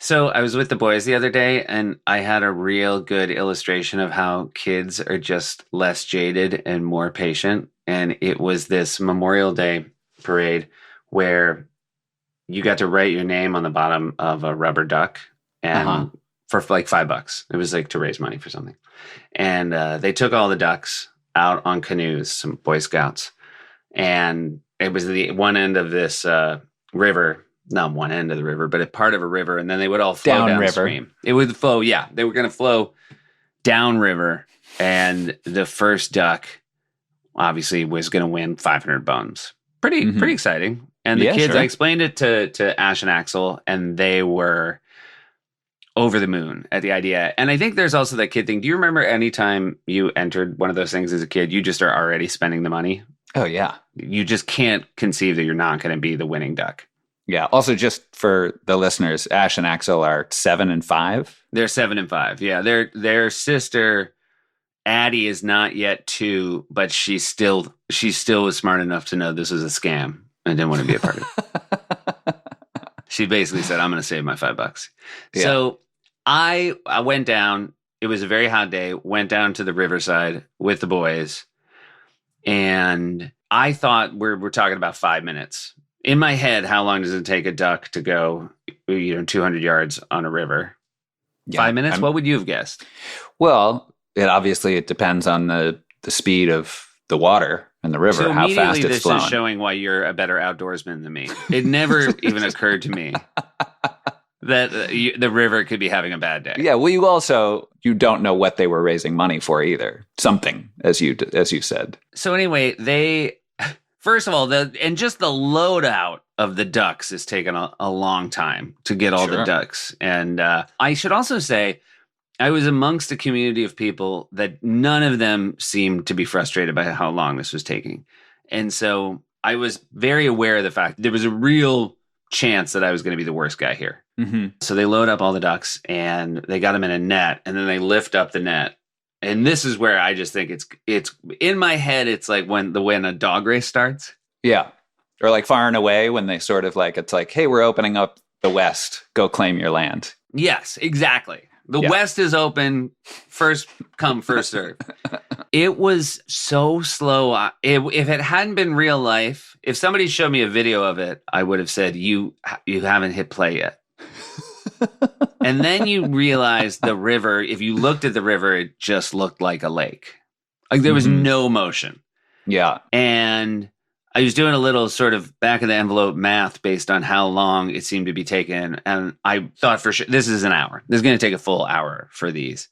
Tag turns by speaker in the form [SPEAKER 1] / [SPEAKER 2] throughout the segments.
[SPEAKER 1] So I was with the boys the other day, and I had a real good illustration of how kids are just less jaded and more patient. And it was this Memorial Day parade where you got to write your name on the bottom of a rubber duck,
[SPEAKER 2] Uh-huh.
[SPEAKER 1] and for like $5. It was like to raise money for something. And they took all the ducks out on canoes, some Boy Scouts, and it was the one end of this river, not one end of the river, but a part of a river, and then they would all flow
[SPEAKER 2] Downriver.
[SPEAKER 1] downstream. It would flow, yeah, they were going to flow downriver, and the first duck obviously was going to win 500 bones. Pretty exciting. And the
[SPEAKER 2] Yeah,
[SPEAKER 1] kids,
[SPEAKER 2] sure.
[SPEAKER 1] I explained it to Ash and Axel, and they were over the moon at the idea. And I think there's also that kid thing. Do you remember any time you entered one of those things as a kid, you just are already spending the money?
[SPEAKER 2] Oh, yeah.
[SPEAKER 1] You just can't conceive that you're not going to be the winning duck.
[SPEAKER 2] Yeah. Also, just for the listeners, Ash and Axel are 7 and 5.
[SPEAKER 1] They're 7 and 5. Yeah, their sister Addie is not yet 2, but she still was smart enough to know this was a scam and didn't want to be a part of it. She basically said, "I'm going to save my $5."
[SPEAKER 2] Yeah.
[SPEAKER 1] So I went down. It was a very hot day. Went down to the riverside with the boys, and I thought we're talking about 5 minutes. In my head, how long does it take a duck to go, 200 yards on a river?
[SPEAKER 2] Yeah.
[SPEAKER 1] 5 minutes? What would you have guessed?
[SPEAKER 2] Well, it depends on the speed of the water and the river,
[SPEAKER 1] So
[SPEAKER 2] how fast
[SPEAKER 1] immediately
[SPEAKER 2] it's
[SPEAKER 1] this is
[SPEAKER 2] flowing.
[SPEAKER 1] showing why you're a better outdoorsman than me. It never even occurred to me that the river could be having a bad day.
[SPEAKER 2] Yeah. Well, you don't know what they were raising money for either. Something, as you said.
[SPEAKER 1] So anyway, first of all, just the loadout of the ducks has taken a long time to get all the
[SPEAKER 2] Sure.
[SPEAKER 1] ducks. And I should also say, I was amongst a community of people that none of them seemed to be frustrated by how long this was taking. And so I was very aware of the fact there was a real chance that I was going to be the worst guy here.
[SPEAKER 2] Mm-hmm.
[SPEAKER 1] So they load up all the ducks and they got them in a net, and then they lift up the net. And this is where I just think it's in my head. It's like when a dog race starts.
[SPEAKER 2] Yeah. Or like Far and Away when they sort of it's like, hey, we're opening up the West. Go claim your land.
[SPEAKER 1] Yes, exactly. The
[SPEAKER 2] Yeah.
[SPEAKER 1] West is open. First come, first serve. It was so slow. If it hadn't been real life, if somebody showed me a video of it, I would have said, you haven't hit play yet. And then you realize the river, if you looked at the river, it just looked like a lake. Like there was no motion.
[SPEAKER 2] Yeah.
[SPEAKER 1] And I was doing a little sort of back of the envelope math based on how long it seemed to be taking. And I thought for sure, this is an hour. This is going to take a full hour for these.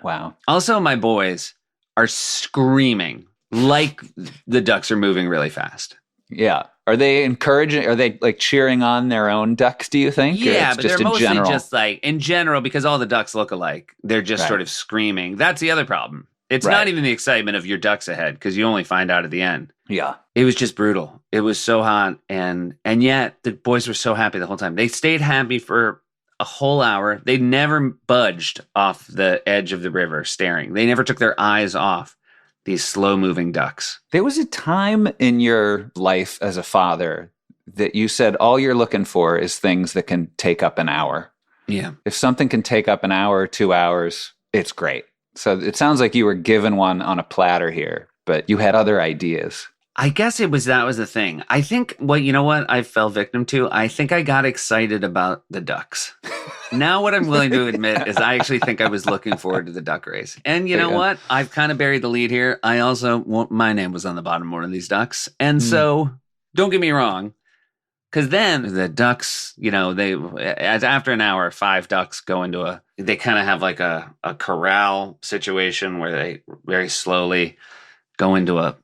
[SPEAKER 2] Wow.
[SPEAKER 1] Also, my boys are screaming like the ducks are moving really fast.
[SPEAKER 2] Yeah. Are they encouraging? Are they like cheering on their own ducks, do you think? Or
[SPEAKER 1] Yeah,
[SPEAKER 2] it's
[SPEAKER 1] but
[SPEAKER 2] just
[SPEAKER 1] they're
[SPEAKER 2] in
[SPEAKER 1] mostly
[SPEAKER 2] general?
[SPEAKER 1] just like, in general, because all the ducks look alike, they're just
[SPEAKER 2] Right.
[SPEAKER 1] sort of screaming. That's the other problem. It's
[SPEAKER 2] Right.
[SPEAKER 1] not even the excitement of your ducks ahead, because you only find out at the end.
[SPEAKER 2] Yeah.
[SPEAKER 1] It was just brutal. It was so hot, and yet the boys were so happy the whole time. They stayed happy for a whole hour. They never budged off the edge of the river staring. They never took their eyes off these slow-moving ducks.
[SPEAKER 2] There was a time in your life as a father that you said all you're looking for is things that can take up an hour.
[SPEAKER 1] Yeah.
[SPEAKER 2] If something can take up an hour, 2 hours, it's great. So it sounds like you were given one on a platter here, but you had other ideas.
[SPEAKER 1] I guess that was the thing. I think what I fell victim to. I think I got excited about the ducks. Now what I'm willing to admit is I actually think I was looking forward to the duck race. And you know what? I've kind of buried the lead here. I also my name was on the bottom of one of these ducks. And so don't get me wrong. Because then the ducks, after an hour, 5 ducks go into they kind of have like a corral situation where they very slowly go into a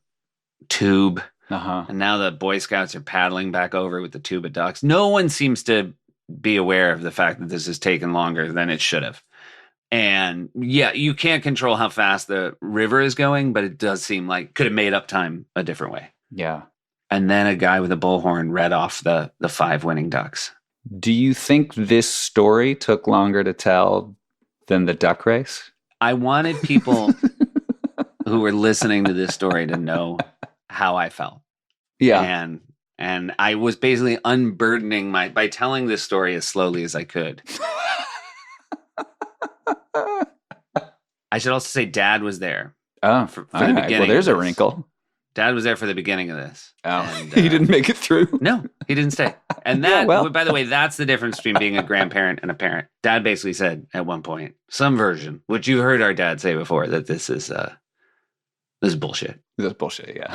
[SPEAKER 1] tube.
[SPEAKER 2] Uh-huh.
[SPEAKER 1] And now the Boy Scouts are paddling back over with the tube of ducks. No one seems to be aware of the fact that this has taken longer than it should have. And yeah, you can't control how fast the river is going, but it does seem like could have made up time a different way.
[SPEAKER 2] Yeah.
[SPEAKER 1] And then a guy with a bullhorn read off the 5 winning ducks.
[SPEAKER 2] Do you think this story took longer to tell than the duck race?
[SPEAKER 1] I wanted people who were listening to this story to know how I felt.
[SPEAKER 2] Yeah.
[SPEAKER 1] And I was basically unburdening by telling this story as slowly as I could. I should also say Dad was there.
[SPEAKER 2] Oh,
[SPEAKER 1] for
[SPEAKER 2] all
[SPEAKER 1] the
[SPEAKER 2] right.
[SPEAKER 1] beginning.
[SPEAKER 2] Well, there's
[SPEAKER 1] of
[SPEAKER 2] a
[SPEAKER 1] this.
[SPEAKER 2] wrinkle.
[SPEAKER 1] Dad was there for the beginning of this.
[SPEAKER 2] Oh,
[SPEAKER 1] And,
[SPEAKER 2] he didn't make it through.
[SPEAKER 1] No, he didn't stay. And
[SPEAKER 2] Yeah,
[SPEAKER 1] that,
[SPEAKER 2] well.
[SPEAKER 1] by the way, that's the difference between being a grandparent and a parent. Dad basically said at one point, some version, which you heard our dad say before, that this is bullshit.
[SPEAKER 2] That's bullshit, yeah.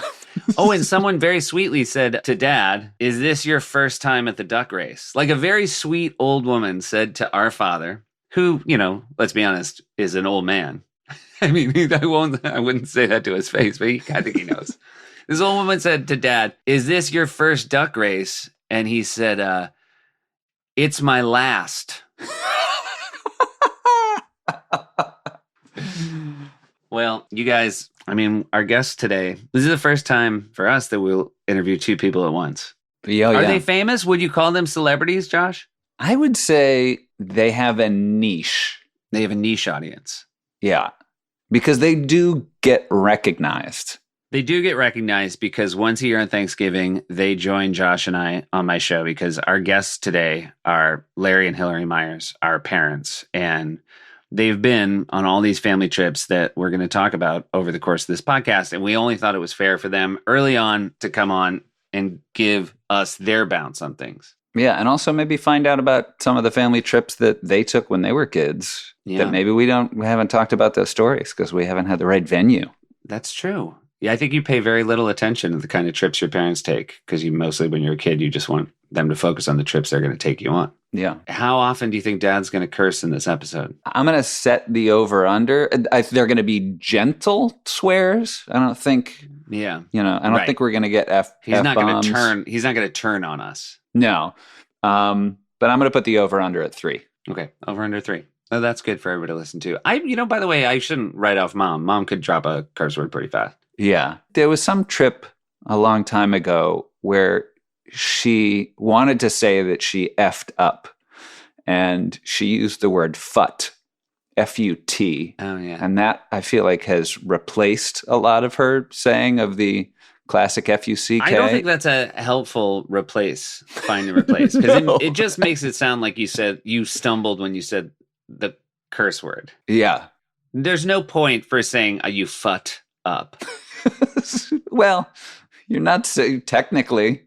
[SPEAKER 1] Oh, and someone very sweetly said to Dad, is this your first time at the duck race? Like a very sweet old woman said to our father, who, let's be honest, is an old man. I mean, I wouldn't say that to his face, but I think he knows. This old woman said to Dad, is this your first duck race? And he said, it's my last. Well, you guys, I mean, our guests today, this is the first time for us that we'll interview two people at once.
[SPEAKER 2] Yeah,
[SPEAKER 1] Are they famous? Would you call them celebrities, Josh?
[SPEAKER 2] I would say they have a niche.
[SPEAKER 1] They have a niche audience.
[SPEAKER 2] Yeah, because they do get recognized.
[SPEAKER 1] They do get recognized because once a year on Thanksgiving, they join Josh and I on my show because our guests today are Larry and Hillary Meyers, our parents, and they've been on all these family trips that we're going to talk about over the course of this podcast. And we only thought it was fair for them early on to come on and give us their bounce on things.
[SPEAKER 2] Yeah, and also maybe find out about some of the family trips that they took when they were kids.
[SPEAKER 1] Yeah.
[SPEAKER 2] That maybe we haven't talked about those stories because we haven't had the right venue.
[SPEAKER 1] That's true. Yeah, I think you pay very little attention to the kind of trips your parents take because you mostly, when you're a kid, you just want them to focus on the trips they're going to take you on.
[SPEAKER 2] Yeah.
[SPEAKER 1] How often do you think Dad's going to curse in this episode?
[SPEAKER 2] I'm going to set the over-under. They're going to be gentle swears. I don't think,
[SPEAKER 1] Yeah.
[SPEAKER 2] I don't think we're going to get F-bombs.
[SPEAKER 1] He's not going to turn on us.
[SPEAKER 2] No. But I'm going to put the over-under at 3.
[SPEAKER 1] Okay, over under 3. Oh, that's good for everybody to listen to. By the way, I shouldn't write off Mom. Mom could drop a curse word pretty fast.
[SPEAKER 2] Yeah. There was some trip a long time ago where she wanted to say that she effed up, and she used the word fut, F-U-T.
[SPEAKER 1] Oh, yeah.
[SPEAKER 2] And that, I feel like, has replaced a lot of her saying of the classic F-U-C-K.
[SPEAKER 1] I don't think that's a helpful find and replace. Because
[SPEAKER 2] No.
[SPEAKER 1] it just makes it sound like you stumbled when you said the curse word.
[SPEAKER 2] Yeah.
[SPEAKER 1] There's no point for saying you fut up.
[SPEAKER 2] Well, you're not technically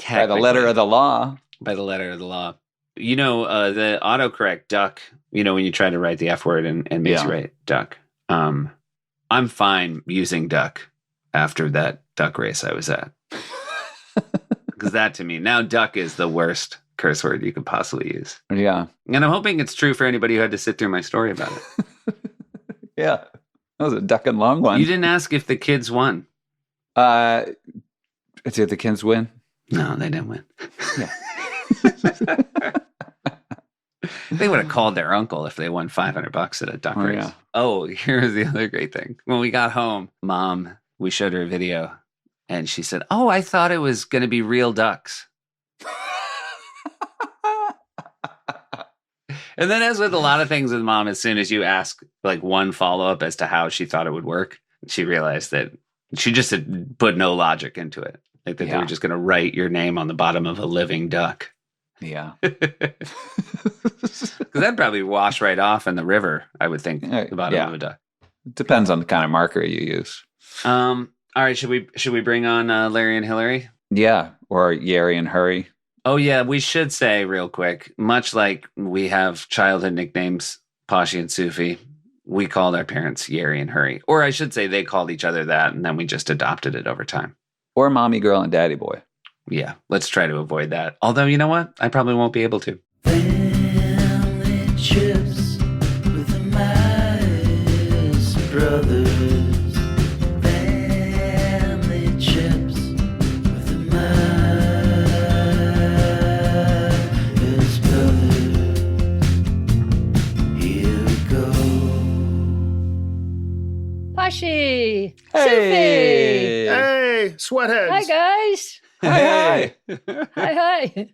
[SPEAKER 2] by the letter of the law.
[SPEAKER 1] By the letter of the law. The autocorrect duck, when you try to write the F word and makes you write duck. I'm fine using duck after that duck race I was at. Because that to me, now duck is the worst curse word you could possibly use.
[SPEAKER 2] Yeah.
[SPEAKER 1] And I'm hoping it's true for anybody who had to sit through my story about it.
[SPEAKER 2] Yeah. That was a duck and long one.
[SPEAKER 1] You didn't ask if the kids won.
[SPEAKER 2] Did the kids win?
[SPEAKER 1] No, they didn't win.
[SPEAKER 2] Yeah.
[SPEAKER 1] They would have called their uncle if they won $500 at a duck race.
[SPEAKER 2] Yeah.
[SPEAKER 1] Oh, here's the other great thing. When we got home, Mom, we showed her a video, and she said, "Oh, I thought it was going to be real ducks." And then, as with a lot of things with Mom, as soon as you ask like one follow-up as to how she thought it would work, she realized that she just had put no logic into it. Like that they were just going to write your name on the bottom of a living duck.
[SPEAKER 2] Yeah.
[SPEAKER 1] Because that'd probably wash right off in the river, I would think, the bottom of a duck.
[SPEAKER 2] Depends on the kind of marker you use.
[SPEAKER 1] All right, should we bring on Larry and Hillary?
[SPEAKER 2] Yeah, or Yeri and Hurry.
[SPEAKER 1] Oh, yeah, we should say real quick, much like we have childhood nicknames, Poshie and Soofie, we called our parents Yeri and Hurry. Or I should say they called each other that, and then we just adopted it over time.
[SPEAKER 2] Or Mommy Girl and Daddy Boy.
[SPEAKER 1] Yeah, let's try to avoid that. Although, you know what? I probably won't be able to.
[SPEAKER 3] Family trips with the Myers brothers. Family trips with the Myers brothers. Here we go.
[SPEAKER 4] Poshie!
[SPEAKER 2] Hey!
[SPEAKER 5] Hey, sweatheads.
[SPEAKER 4] Hi, guys.
[SPEAKER 2] Hi.
[SPEAKER 4] Hi.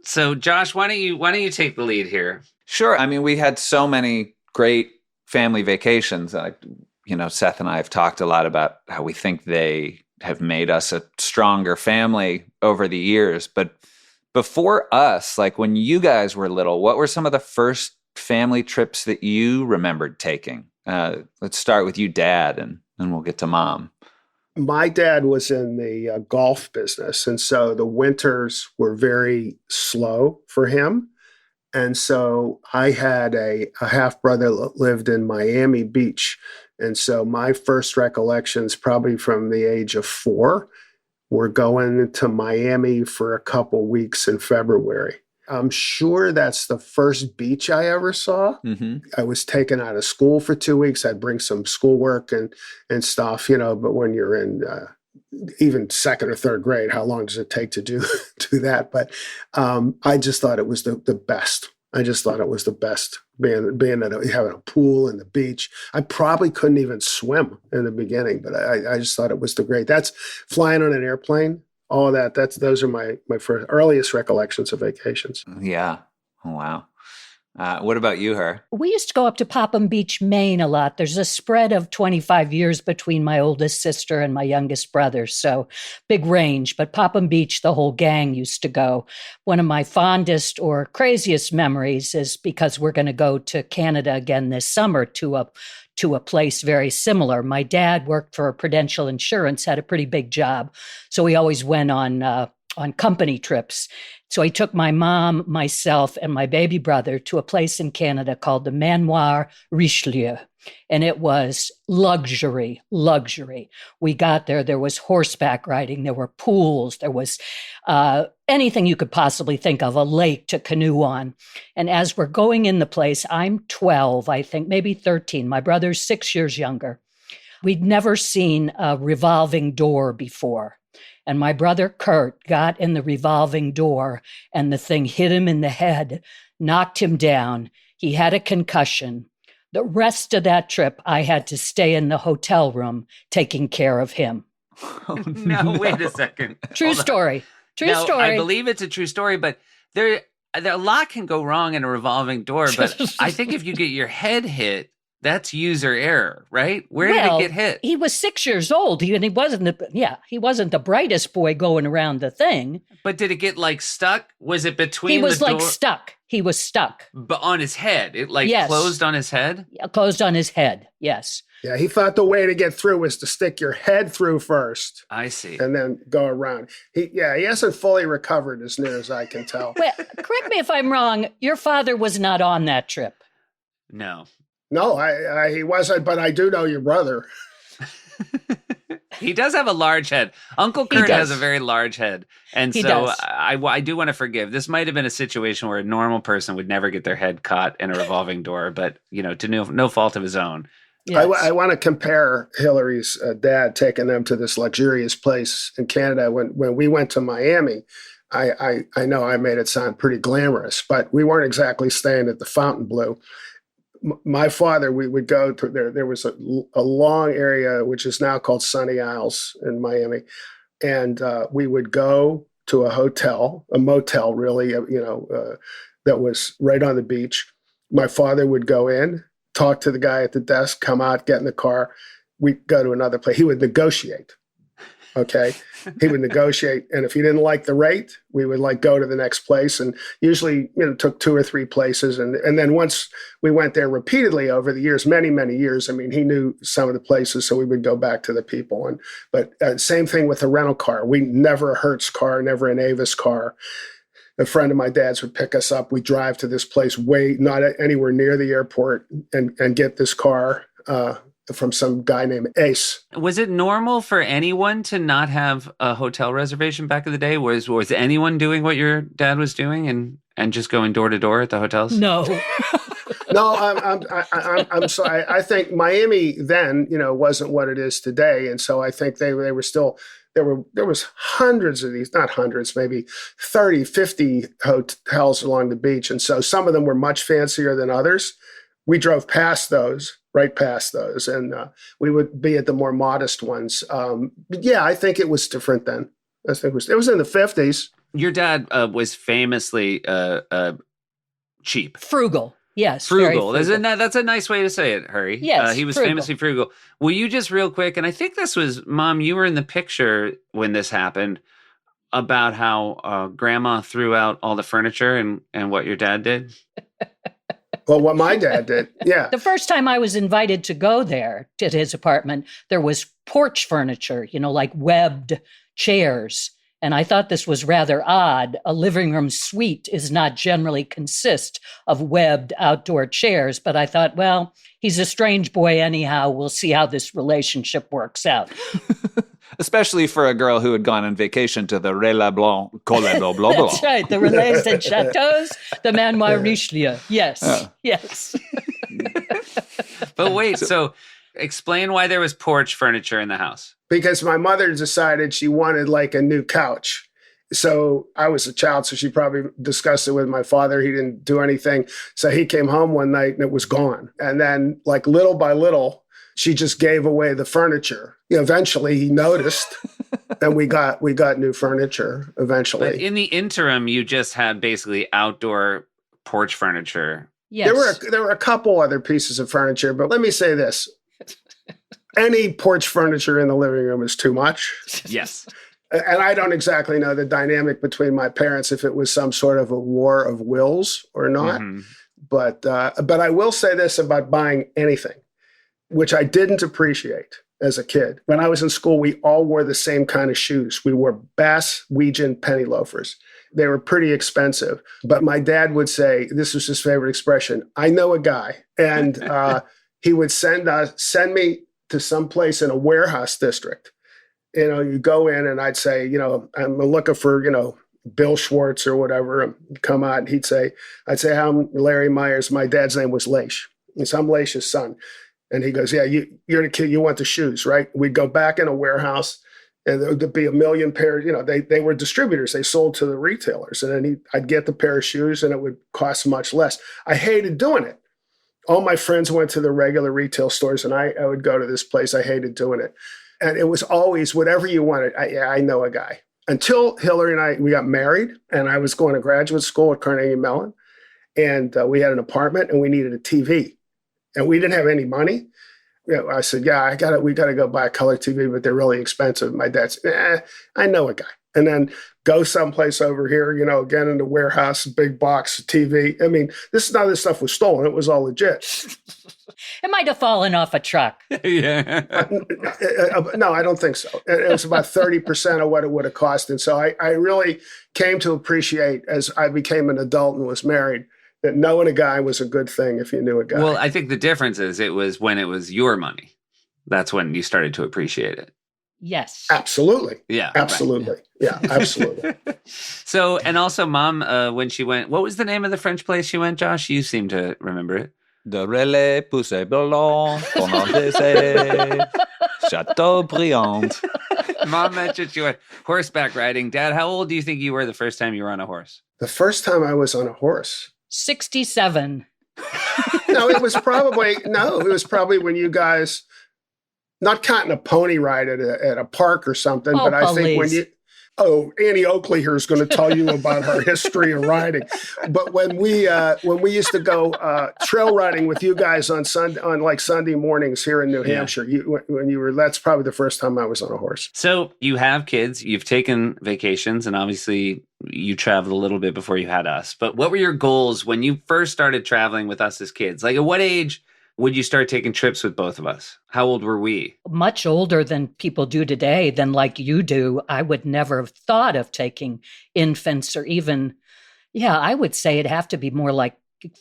[SPEAKER 1] So, Josh, why don't you take the lead here?
[SPEAKER 2] Sure. I mean, we had so many great family vacations. Seth and I have talked a lot about how we think they have made us a stronger family over the years. But before us, like when you guys were little, what were some of the first family trips that you remembered taking? Let's start with you, Dad, and then we'll get to Mom.
[SPEAKER 5] My dad was in the golf business, and so the winters were very slow for him. And so I had a half brother that lived in Miami Beach. And so my first recollections, probably from the age of 4, were going to Miami for a couple weeks in February. I'm sure that's the first beach I ever saw.
[SPEAKER 2] Mm-hmm.
[SPEAKER 5] I was taken out of school for 2 weeks. I'd bring some schoolwork and stuff, but when you're in even second or third grade, how long does it take to do that? But I just thought it was the best. I just thought it was the best being at having a pool and the beach. I probably couldn't even swim in the beginning, but I just thought it was the great. That's flying on an airplane. All of that. Those are my first earliest recollections of vacations.
[SPEAKER 2] Yeah. Oh, wow. What about you, Her?
[SPEAKER 4] We used to go up to Popham Beach, Maine a lot. There's a spread of 25 years between my oldest sister and my youngest brother. So big range. But Popham Beach, the whole gang used to go. One of my fondest or craziest memories is because we're going to go to Canada again this summer to a place very similar. My dad worked for Prudential Insurance, had a pretty big job. So we always went on company trips. So he took my mom, myself, and my baby brother to a place in Canada called the Manoir Richelieu. And it was luxury. We got there was horseback riding, there were pools, there was anything you could possibly think of, a lake to canoe on. And as we're going in the place, I'm 12, I think, maybe 13. My brother's 6 years younger. We'd never seen a revolving door before. And my brother Kurt got in the revolving door and the thing hit him in the head, knocked him down. He had a concussion. The rest of that trip, I had to stay in the hotel room taking care of him.
[SPEAKER 2] Oh,
[SPEAKER 1] No, wait a second.
[SPEAKER 4] True
[SPEAKER 1] Hold on.
[SPEAKER 4] story. True
[SPEAKER 1] Now,
[SPEAKER 4] story.
[SPEAKER 1] I believe it's a true story, but there a lot can go wrong in a revolving door. But I think if you get your head hit, that's user error, right? Where did it get hit?
[SPEAKER 4] He was 6 years old. He wasn't the brightest boy going around the thing.
[SPEAKER 1] But did it get stuck? Was it between
[SPEAKER 4] He was
[SPEAKER 1] the door?
[SPEAKER 4] stuck. He was stuck.
[SPEAKER 1] But on his head. It
[SPEAKER 4] Yes.
[SPEAKER 1] closed on his head?
[SPEAKER 4] Closed on his head. Yes.
[SPEAKER 5] Yeah, he thought the way to get through was to stick your head through first
[SPEAKER 1] I see.
[SPEAKER 5] and then go around. He hasn't fully recovered as near as I can tell.
[SPEAKER 4] Well, correct me if I'm wrong. Your father was not on that trip.
[SPEAKER 1] No.
[SPEAKER 5] No, he wasn't, but I do know your brother.
[SPEAKER 1] He does have a large head. Uncle Kurt
[SPEAKER 2] does.
[SPEAKER 1] has a very large head. And
[SPEAKER 4] He
[SPEAKER 1] so
[SPEAKER 4] does.
[SPEAKER 1] I do want to forgive. This might have been a situation where a normal person would never get their head caught in a revolving door, but, to no fault of his own.
[SPEAKER 4] Yes.
[SPEAKER 5] I want to compare Hillary's dad taking them to this luxurious place in Canada. When we went to Miami, I know I made it sound pretty glamorous, but we weren't exactly staying at the Fontainebleau. My father, we would go to there was a long area, which is now called Sunny Isles in Miami. And we would go to a motel, really, that was right on the beach. My father would go in, talk to the guy at the desk, come out, get in the car. We'd go to another place. He would negotiate. Okay. He would negotiate. And if he didn't like the rate, we would go to the next place. And usually, took 2 or 3 places. And then once we went there repeatedly over the years, many, many years, he knew some of the places. So we would go back to the people. But same thing with the rental car. We never a Hertz car, never an Avis car. A friend of my dad's would pick us up. We'd drive to this place not anywhere near the airport and get this car from some guy named Ace.
[SPEAKER 1] Was it normal for anyone to not have a hotel reservation back in the day? Was anyone doing what your dad was doing and just going door to door at the hotels?
[SPEAKER 4] No.
[SPEAKER 5] No, I'm sorry. I think Miami then, wasn't what it is today, and so I think they were still there was hundreds of these, not hundreds, maybe 30, 50 hotels along the beach, and so some of them were much fancier than others. We drove right past those, and we would be at the more modest ones. But yeah, I think it was different then. I think it was in the 50s.
[SPEAKER 1] Your dad was famously cheap.
[SPEAKER 4] Frugal. Yes. very
[SPEAKER 1] Frugal. That's a nice way to say it, Hurry.
[SPEAKER 4] Yes,
[SPEAKER 1] he was
[SPEAKER 4] frugal.
[SPEAKER 1] famously frugal. Will you just real quick, and I think this was, Mom, you were in the picture when this happened, about how Grandma threw out all the furniture and what your dad did?
[SPEAKER 5] Well, what my dad did, yeah.
[SPEAKER 4] The first time I was invited to go there to his apartment, there was porch furniture, like webbed chairs. And I thought this was rather odd. A living room suite is not generally consist of webbed outdoor chairs. But I thought, well, he's a strange boy anyhow. We'll see how this relationship works out.
[SPEAKER 2] Especially for a girl who had gone on vacation to the Relais Blanc, Collet Blanc, Blanc.
[SPEAKER 4] That's right. The Relais and Chateaux, the Manoir Richelieu. Yes, yes.
[SPEAKER 1] But wait, so explain why there was porch furniture in the house.
[SPEAKER 5] Because my mother decided she wanted like a new couch. So I was a child, so she probably discussed it with my father. He didn't do anything. So he came home one night and it was gone. And then like little by little, she just gave away the furniture. Eventually he noticed and we got new furniture eventually.
[SPEAKER 1] But in the interim, you just had basically outdoor porch furniture.
[SPEAKER 4] Yes.
[SPEAKER 5] There were a couple other pieces of furniture, but let me say this. Any porch furniture in the living room is too much.
[SPEAKER 1] Yes.
[SPEAKER 5] And I don't exactly know the dynamic between my parents, if it was some sort of a war of wills or not.
[SPEAKER 1] Mm-hmm.
[SPEAKER 5] But I will say this about buying anything, which I didn't appreciate as a kid. When I was in school, we all wore the same kind of shoes. We wore Bass Weejan penny loafers. They were pretty expensive. But my dad would say, this was his favorite expression, I know a guy. And he would send me to some place in a warehouse district. You go in and I'd say, I'm looking for, Bill Schwartz or whatever, and come out. And I'd say, I'm Larry Myers. My dad's name was Leish. And so I'm Leish's son. And he goes, yeah, you're the kid, you want the shoes, right? We'd go back in a warehouse and there would be a million pairs. They were distributors. They sold to the retailers. And then I'd get the pair of shoes and it would cost much less. I hated doing it. All my friends went to the regular retail stores and I would go to this place. I hated doing it. And it was always whatever you wanted. I know a guy. Until Hillary and we got married and I was going to graduate school at Carnegie Mellon. And we had an apartment and we needed a TV. And we didn't have any money. I said, yeah, we got to go buy a color TV, but they're really expensive. My dad said, I know a guy. And then go someplace over here, again in the warehouse, big box TV. I mean, none of this stuff was stolen. It was all legit.
[SPEAKER 4] It might have fallen off a truck.
[SPEAKER 1] Yeah.
[SPEAKER 5] No, I don't think so. It was about 30% of what it would have cost. And so I really came to appreciate as I became an adult and was married that knowing a guy was a good thing if you knew a guy.
[SPEAKER 1] Well, I think the difference is it was when it was your money. That's when you started to appreciate it.
[SPEAKER 4] Yes.
[SPEAKER 5] Absolutely.
[SPEAKER 1] Yeah.
[SPEAKER 5] Absolutely. Right. Yeah, absolutely.
[SPEAKER 1] So, and also Mom, when she went, what was the name of the French place she went, Josh? You seem to remember it.
[SPEAKER 2] The Relais Poussé Blanc, Condensé, Chateaubriand.
[SPEAKER 1] Mom mentioned she went horseback riding. Dad, how old do you think you were the first time you were on a horse?
[SPEAKER 5] The first time I was on a horse.
[SPEAKER 4] 67.
[SPEAKER 5] No, it was probably when you guys, not counting a pony ride at a park or something, but I think when Annie Oakley here is going to tell you about her history of riding. But when we used to go trail riding with you guys on Sunday mornings here in New Hampshire, that's probably the first time I was on a horse.
[SPEAKER 1] So you have kids, you've taken vacations, and obviously you traveled a little bit before you had us. But what were your goals when you first started traveling with us as kids? Like, at what age would you start taking trips with both of us? How old were we?
[SPEAKER 4] Much older than people do today, than like you do. I would never have thought of taking infants or even, I would say it'd have to be more like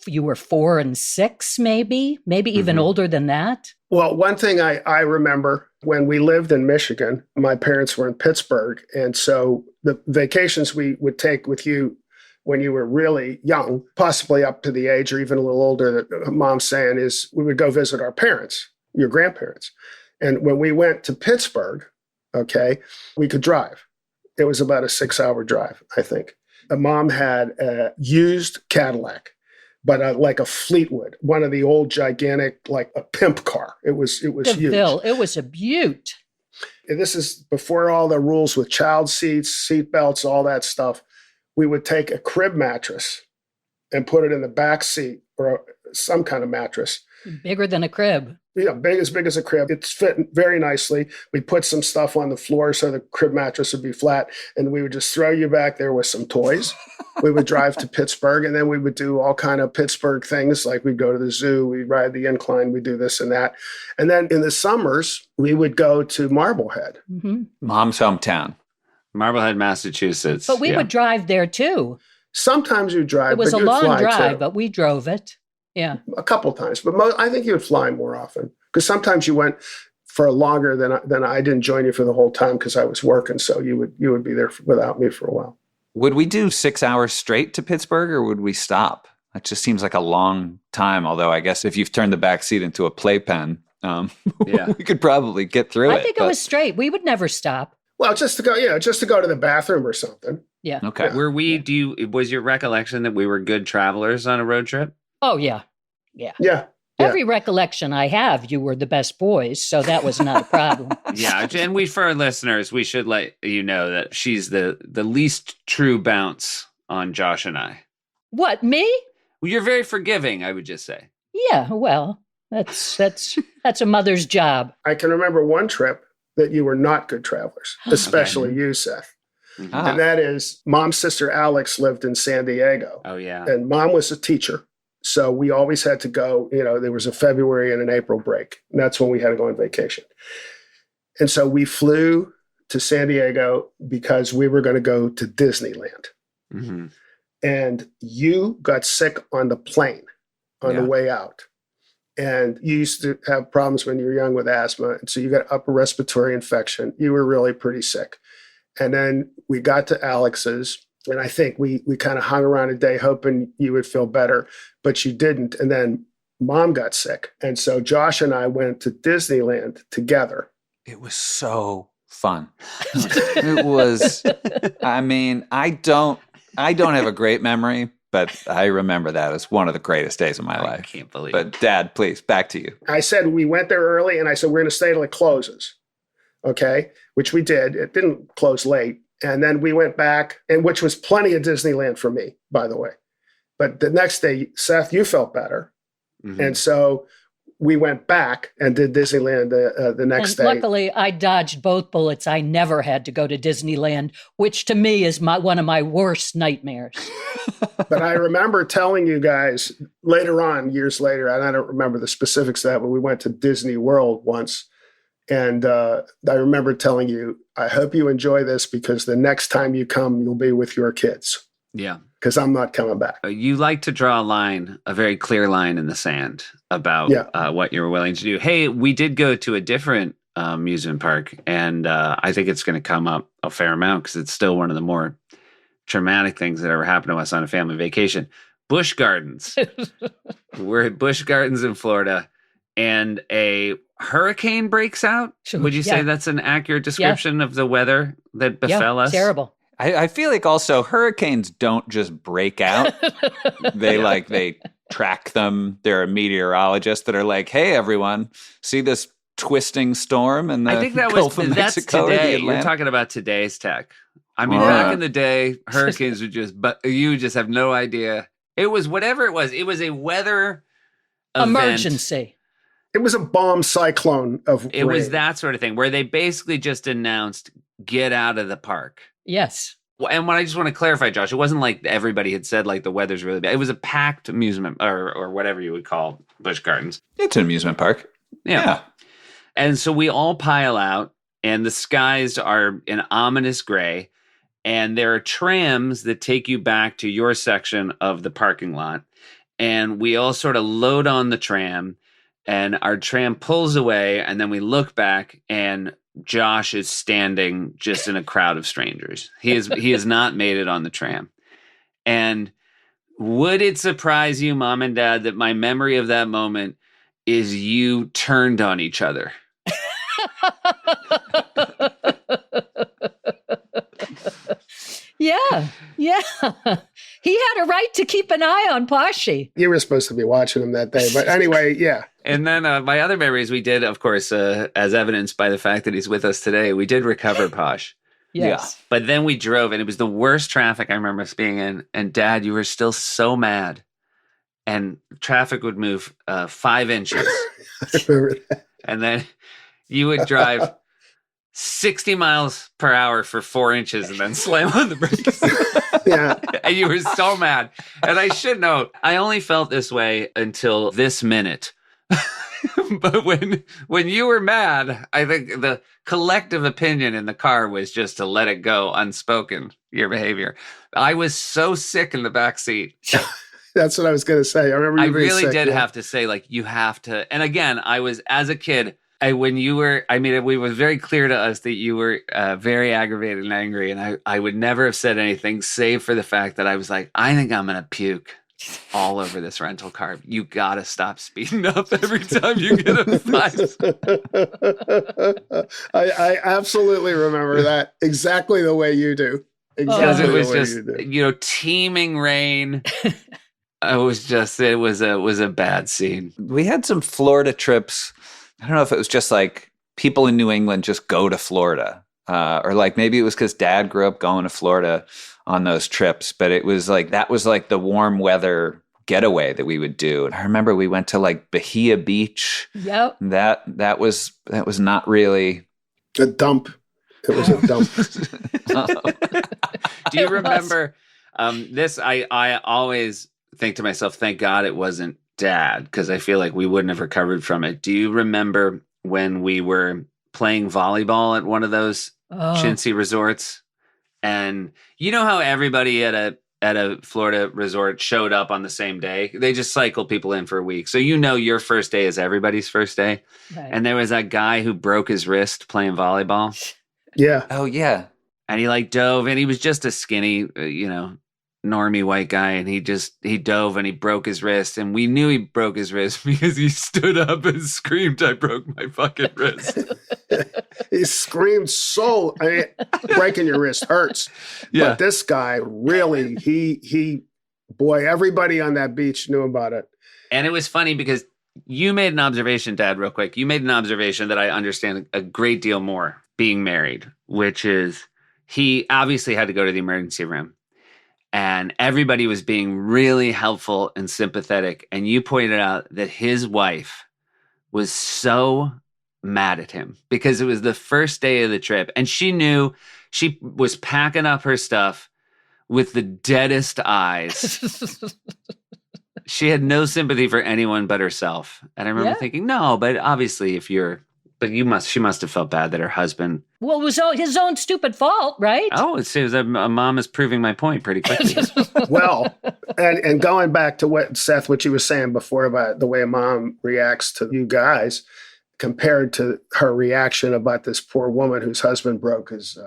[SPEAKER 4] you were 4 and 6, maybe even older than that.
[SPEAKER 5] Well, one thing I remember when we lived in Michigan, my parents were in Pittsburgh. And so the vacations we would take with you when you were really young, possibly up to the age or even a little older that Mom's saying, is we would go visit our parents, your grandparents. And when we went to Pittsburgh, we could drive. It was about a 6-hour drive, I think. Mom had a used Cadillac, but like a Fleetwood, one of the old gigantic, like a pimp car. It was huge.
[SPEAKER 4] It was a beaut.
[SPEAKER 5] And this is before all the rules with child seats, seat belts, all that stuff. We would take a crib mattress and put it in the back seat or some kind of mattress.
[SPEAKER 4] Bigger than a crib.
[SPEAKER 5] big as a crib. It's fitting very nicely. We put some stuff on the floor so the crib mattress would be flat, and we would just throw you back there with some toys. We would drive to Pittsburgh, and then we would do all kind of Pittsburgh things, like we'd go to the zoo, we'd ride the incline, we'd do this and that. And then in the summers, we would go to Marblehead.
[SPEAKER 4] Mm-hmm.
[SPEAKER 2] Mom's hometown.
[SPEAKER 1] Marblehead, Massachusetts.
[SPEAKER 4] But we would drive there too.
[SPEAKER 5] Sometimes you drive.
[SPEAKER 4] It was a
[SPEAKER 5] but you'd
[SPEAKER 4] long
[SPEAKER 5] fly
[SPEAKER 4] drive,
[SPEAKER 5] too.
[SPEAKER 4] but we drove it. Yeah.
[SPEAKER 5] A couple times, but I think you would fly more often, because sometimes you went for longer than I didn't join you for the whole time because I was working. So you would be there without me for a while.
[SPEAKER 2] Would we do 6 hours straight to Pittsburgh, or would we stop? That just seems like a long time. Although I guess if you've turned the back seat into a playpen, we could probably get through it.
[SPEAKER 4] I think it was straight. We would never stop.
[SPEAKER 5] Well, just to go to the bathroom or something.
[SPEAKER 4] Yeah.
[SPEAKER 2] Okay.
[SPEAKER 1] Were we? Was your recollection that we were good travelers on a road trip?
[SPEAKER 4] Oh, yeah. Yeah.
[SPEAKER 5] Yeah.
[SPEAKER 4] Every recollection I have, you were the best boys, so that was not a problem.
[SPEAKER 1] Yeah, and for our listeners, we should let you know that she's the least true bounce on Josh and I.
[SPEAKER 4] What, me?
[SPEAKER 1] Well, you're very forgiving, I would just say.
[SPEAKER 4] Yeah, well, that's a mother's job.
[SPEAKER 5] I can remember one trip that you were not good travelers, especially you, Seth.
[SPEAKER 1] Mhm.
[SPEAKER 2] Ah.
[SPEAKER 5] And that is, Mom's sister Alex lived in San Diego,
[SPEAKER 1] Oh yeah.
[SPEAKER 5] and Mom was a teacher. So we always had to go, there was a February and an April break. And that's when we had to go on vacation. And so we flew to San Diego because we were going to go to Disneyland.
[SPEAKER 1] Mm-hmm.
[SPEAKER 5] And you got sick on the plane on the way out. And you used to have problems when you were young with asthma. And so you got upper respiratory infection. You were really pretty sick. And then we got to Alex's. And I think we kind of hung around a day hoping you would feel better, but you didn't. And then Mom got sick. And so Josh and I went to Disneyland together.
[SPEAKER 2] It was so fun. It was, I mean, I don't have a great memory, but I remember that as one of the greatest days of my
[SPEAKER 1] I
[SPEAKER 2] life.
[SPEAKER 1] can't believe it.
[SPEAKER 2] But Dad, please, back to you.
[SPEAKER 5] I said we went there early, and I said we're going to stay till it closes. Okay, which we did. It didn't close late. And then we went back, and which was plenty of Disneyland for me, by the way. But the next day, Seth, you felt better.
[SPEAKER 1] Mhm.
[SPEAKER 5] And so we went back and did Disneyland the next day.
[SPEAKER 4] Luckily, I dodged both bullets. I never had to go to Disneyland, which to me is one of my worst nightmares.
[SPEAKER 5] But I remember telling you guys later on, years later, and I don't remember the specifics of that, but we went to Disney World once. And I remember telling you, I hope you enjoy this, because the next time you come, you'll be with your kids,
[SPEAKER 1] Yeah.
[SPEAKER 5] because I'm not coming back.
[SPEAKER 1] You like to draw a very clear line in the sand about what you were willing to do. Hey, we did go to a different amusement park, and I think it's going to come up a fair amount because it's still one of the more traumatic things that ever happened to us on a family vacation. Busch Gardens. We're at Busch Gardens in Florida, and a hurricane breaks out. Would you say that's an accurate description of the weather that befell us?
[SPEAKER 4] Terrible.
[SPEAKER 2] I feel like also hurricanes don't just break out. They track them. There are meteorologists that are like, hey, everyone, see this twisting storm in the
[SPEAKER 1] I think
[SPEAKER 2] Gulf of
[SPEAKER 1] that's
[SPEAKER 2] Mexico or the
[SPEAKER 1] today. You're
[SPEAKER 2] Atlantic?
[SPEAKER 1] talking about today's tech. I mean, back in the day, hurricanes would but you just have no idea. It was whatever it was. It was a weather event.
[SPEAKER 4] Emergency.
[SPEAKER 5] It was a bomb cyclone of
[SPEAKER 1] It
[SPEAKER 5] rain.
[SPEAKER 1] was that sort of thing where they basically just announced, get out of the park.
[SPEAKER 4] Yes.
[SPEAKER 1] Well, and what I just want to clarify, Josh, it wasn't like everybody had said like the weather's really bad. It was a packed amusement or whatever you would call Busch Gardens.
[SPEAKER 2] It's an amusement park.
[SPEAKER 1] Yeah. And so we all pile out, and the skies are an ominous gray, and there are trams that take you back to your section of the parking lot. And we all sort of load on the tram, and our tram pulls away, and then we look back, and Josh is standing just in a crowd of strangers. He has not made it on the tram. And would it surprise you, Mom and Dad, that my memory of that moment is you turned on each other?
[SPEAKER 4] Yeah. He had a right to keep an eye on Poshie.
[SPEAKER 5] You were supposed to be watching him that day. But anyway, yeah.
[SPEAKER 1] And then my other memories, we did, of course, as evidenced by the fact that he's with us today, we did recover Posh.
[SPEAKER 4] Yes.
[SPEAKER 1] But then we drove, and it was the worst traffic I remember us being in. And Dad, you were still so mad. and traffic would move 5 inches.
[SPEAKER 5] I remember that.
[SPEAKER 1] And then you would drive 60 miles per hour for 4 inches and then slam on the brakes.
[SPEAKER 5] Yeah.
[SPEAKER 1] And you were so mad. And I should note, I only felt this way until this minute. But when you were mad, I think the collective opinion in the car was just to let it go unspoken, your behavior. I was so sick in the back seat.
[SPEAKER 5] That's what I was going to say. I remember
[SPEAKER 1] I
[SPEAKER 5] you being
[SPEAKER 1] really
[SPEAKER 5] sick,
[SPEAKER 1] did
[SPEAKER 5] yeah.
[SPEAKER 1] have to say, like, you have to. And again, I was, as a kid, when you were, I mean, it was very clear to us that you were very aggravated and angry. And I would never have said anything save for the fact that I was like, I think I'm going to puke all over this rental car. You got to stop speeding up every time you get a fight.
[SPEAKER 5] I absolutely remember that exactly the way you do.
[SPEAKER 1] Because
[SPEAKER 5] Exactly
[SPEAKER 1] it was
[SPEAKER 5] the way
[SPEAKER 1] just,
[SPEAKER 5] you do.
[SPEAKER 1] teeming rain. It was a bad scene.
[SPEAKER 2] We had some Florida trips. I don't know if it was just like people in New England just go to Florida, or like maybe it was because Dad grew up going to Florida on those trips. But it was like that was like the warm weather getaway that we would do. And I remember we went to like Bahia Beach.
[SPEAKER 4] Yep.
[SPEAKER 2] That was not really
[SPEAKER 5] A dump. It was a dump.
[SPEAKER 1] Do you
[SPEAKER 4] It was.
[SPEAKER 1] remember this? I always think to myself, thank God it wasn't Dad, because I feel like we wouldn't have recovered from it. Do you remember when we were playing volleyball at one of those
[SPEAKER 4] Oh,
[SPEAKER 1] chintzy resorts? And you know how everybody at a Florida resort showed up on the same day? They just cycle people in for a week. So you know your first day is everybody's first day.
[SPEAKER 4] right.
[SPEAKER 1] And there was that guy who broke his wrist playing volleyball.
[SPEAKER 5] Yeah.
[SPEAKER 2] Oh yeah.
[SPEAKER 1] And he like dove, and he was just a skinny, normie white guy. And he dove and he broke his wrist. And we knew he broke his wrist because he stood up and screamed, I broke my fucking wrist.
[SPEAKER 5] He screamed so, I mean, breaking your wrist hurts.
[SPEAKER 1] Yeah.
[SPEAKER 5] But this guy really, boy, everybody on that beach knew about it.
[SPEAKER 1] And it was funny because you made an observation, Dad, real quick. You made an observation that I understand a great deal more being married, which is he obviously had to go to the emergency room. And everybody was being really helpful and sympathetic. And you pointed out that his wife was so mad at him because it was the first day of the trip. And she knew she was packing up her stuff with the deadest eyes. She had no sympathy for anyone but herself. And I remember
[SPEAKER 4] Yeah.
[SPEAKER 1] thinking, no, but obviously she must have felt bad that her husband.
[SPEAKER 4] Well, it was his own stupid fault, right?
[SPEAKER 1] Oh, it seems a mom is proving my point pretty quickly.
[SPEAKER 5] Well, and going back to what you were saying before about the way a mom reacts to you guys compared to her reaction about this poor woman whose husband broke his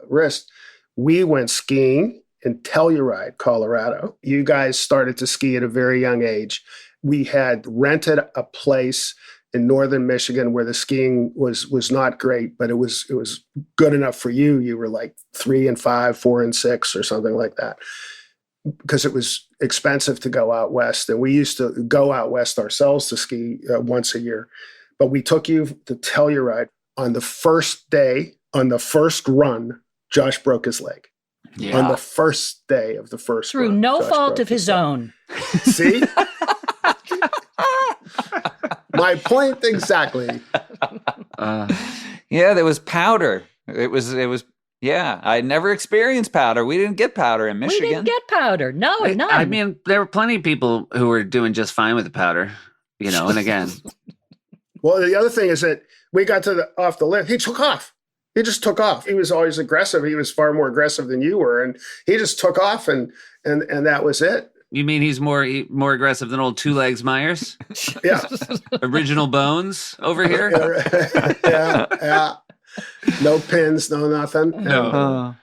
[SPEAKER 5] wrist. We went skiing in Telluride, Colorado. You guys started to ski at a very young age. We had rented a place in northern Michigan where the skiing was not great, but it was good enough for you. You were like 3 and 5, 4 and 6 or something like that, because it was expensive to go out west. And we used to go out west ourselves to ski once a year. But we took you to Telluride on the first day, on the first run, Josh broke his leg.
[SPEAKER 1] Yeah.
[SPEAKER 5] On the first day of the first
[SPEAKER 4] Through
[SPEAKER 5] run,
[SPEAKER 4] no
[SPEAKER 5] Josh
[SPEAKER 4] fault
[SPEAKER 5] broke
[SPEAKER 4] of his
[SPEAKER 5] leg.
[SPEAKER 4] own.
[SPEAKER 5] See? My point exactly.
[SPEAKER 2] Yeah, there was powder. It was yeah, I never experienced powder. We didn't get powder in
[SPEAKER 4] We
[SPEAKER 2] Michigan.
[SPEAKER 4] didn't get powder. No, none.
[SPEAKER 1] I mean, there were plenty of people who were doing just fine with the powder, and again,
[SPEAKER 5] Well, the other thing is that we got off the lift. He took off. He just took off. He was always aggressive. He was far more aggressive than you were, and he just took off, and that was it.
[SPEAKER 1] you mean he's more aggressive than old Two Legs Myers?
[SPEAKER 5] Yeah,
[SPEAKER 1] Original Bones over here?
[SPEAKER 5] yeah. No pins, no nothing.
[SPEAKER 1] No.
[SPEAKER 2] Oh.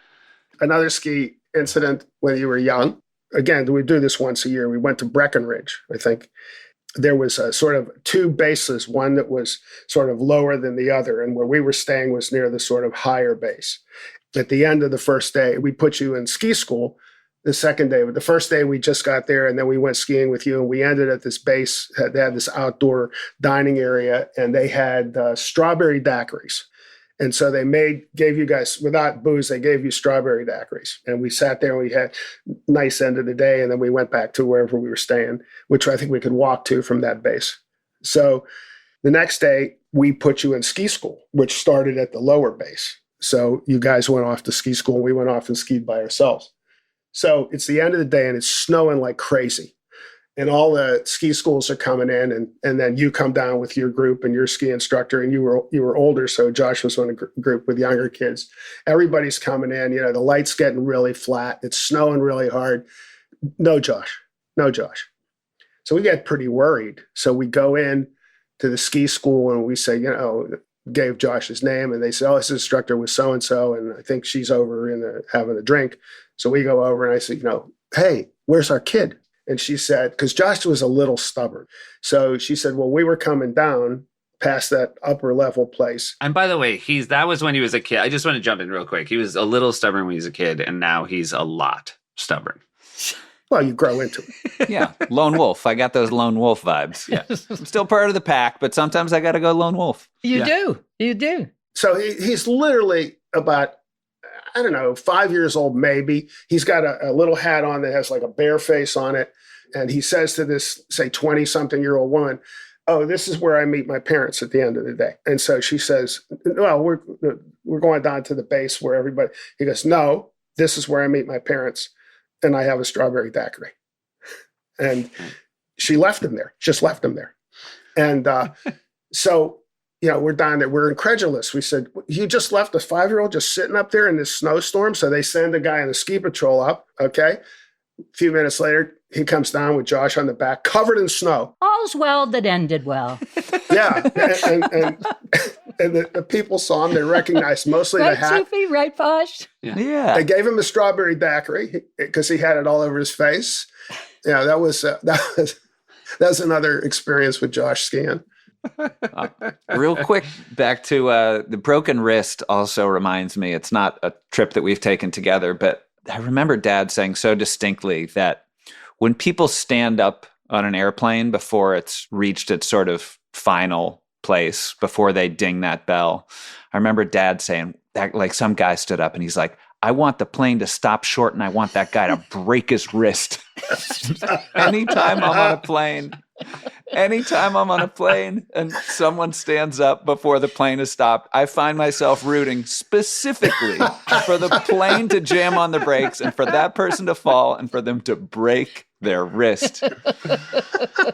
[SPEAKER 5] Another ski incident when you were young. Again, we do this once a year. We went to Breckenridge, I think. There was a sort of 2 bases, one that was sort of lower than the other, and where we were staying was near the sort of higher base. At the end of the first day, we put you in ski school the second day. But the first day, we just got there, and then we went skiing with you, and we ended at this base. They had this outdoor dining area, and they had strawberry daiquiris. And so they gave you guys, without booze, they gave you strawberry daiquiris. And we sat there and we had nice end of the day. And then we went back to wherever we were staying, which I think we could walk to from that base. So the next day we put you in ski school, which started at the lower base. So you guys went off to ski school and we went off and skied by ourselves. So it's the end of the day and it's snowing like crazy. And all the ski schools are coming in, and then you come down with your group and your ski instructor, and you were older, so Josh was on a group with younger kids. Everybody's coming in, the light's getting really flat. It's snowing really hard. No Josh. So we get pretty worried. So we go in to the ski school and we say, gave Josh his name, and they say, oh, his instructor was so-and-so, and I think she's over having a drink. So we go over and I say, hey, where's our kid? And she said, because Josh was a little stubborn. So she said, well, we were coming down past that upper level place.
[SPEAKER 1] And by the way, that was when he was a kid. I just want to jump in real quick. He was a little stubborn when he was a kid, and now he's a lot stubborn.
[SPEAKER 5] Well, you grow into it.
[SPEAKER 2] Yeah, lone wolf. I got those lone wolf vibes. Yeah, I'm still part of the pack, but sometimes I got to go lone wolf.
[SPEAKER 4] You do.
[SPEAKER 5] So he's literally about, 5 years old, maybe. He's got a little hat on that has like a bear face on it. And he says to this, say, 20-something-year-old woman, oh, this is where I meet my parents at the end of the day. And so she says, well, we're going down to the base where everybody, he goes, no, this is where I meet my parents. And I have a strawberry daiquiri. And she left him there, just left him there. And so, we're down there. We're incredulous. We said, you just left a 5-year-old just sitting up there in this snowstorm? So they send a guy in the ski patrol up, okay? A few minutes later, he comes down with Josh on the back, covered in snow.
[SPEAKER 4] All's well that ended well.
[SPEAKER 5] Yeah. And the people saw him. They recognized mostly
[SPEAKER 4] Right,
[SPEAKER 5] the hat.
[SPEAKER 4] Soofie? Right, Posh?
[SPEAKER 2] Yeah.
[SPEAKER 5] They gave him a strawberry daiquiri because he had it all over his face. Yeah, that was another experience with Josh skiing.
[SPEAKER 2] Real quick, back to the broken wrist also reminds me, it's not a trip that we've taken together, but I remember Dad saying so distinctly that when people stand up on an airplane before it's reached its sort of final place, before they ding that bell, I remember Dad saying that, like, some guy stood up and he's like, I want the plane to stop short and I want that guy to break his wrist. Anytime I'm on a plane and someone stands up before the plane has stopped, I find myself rooting specifically for the plane to jam on the brakes and for that person to fall and for them to break their wrist. And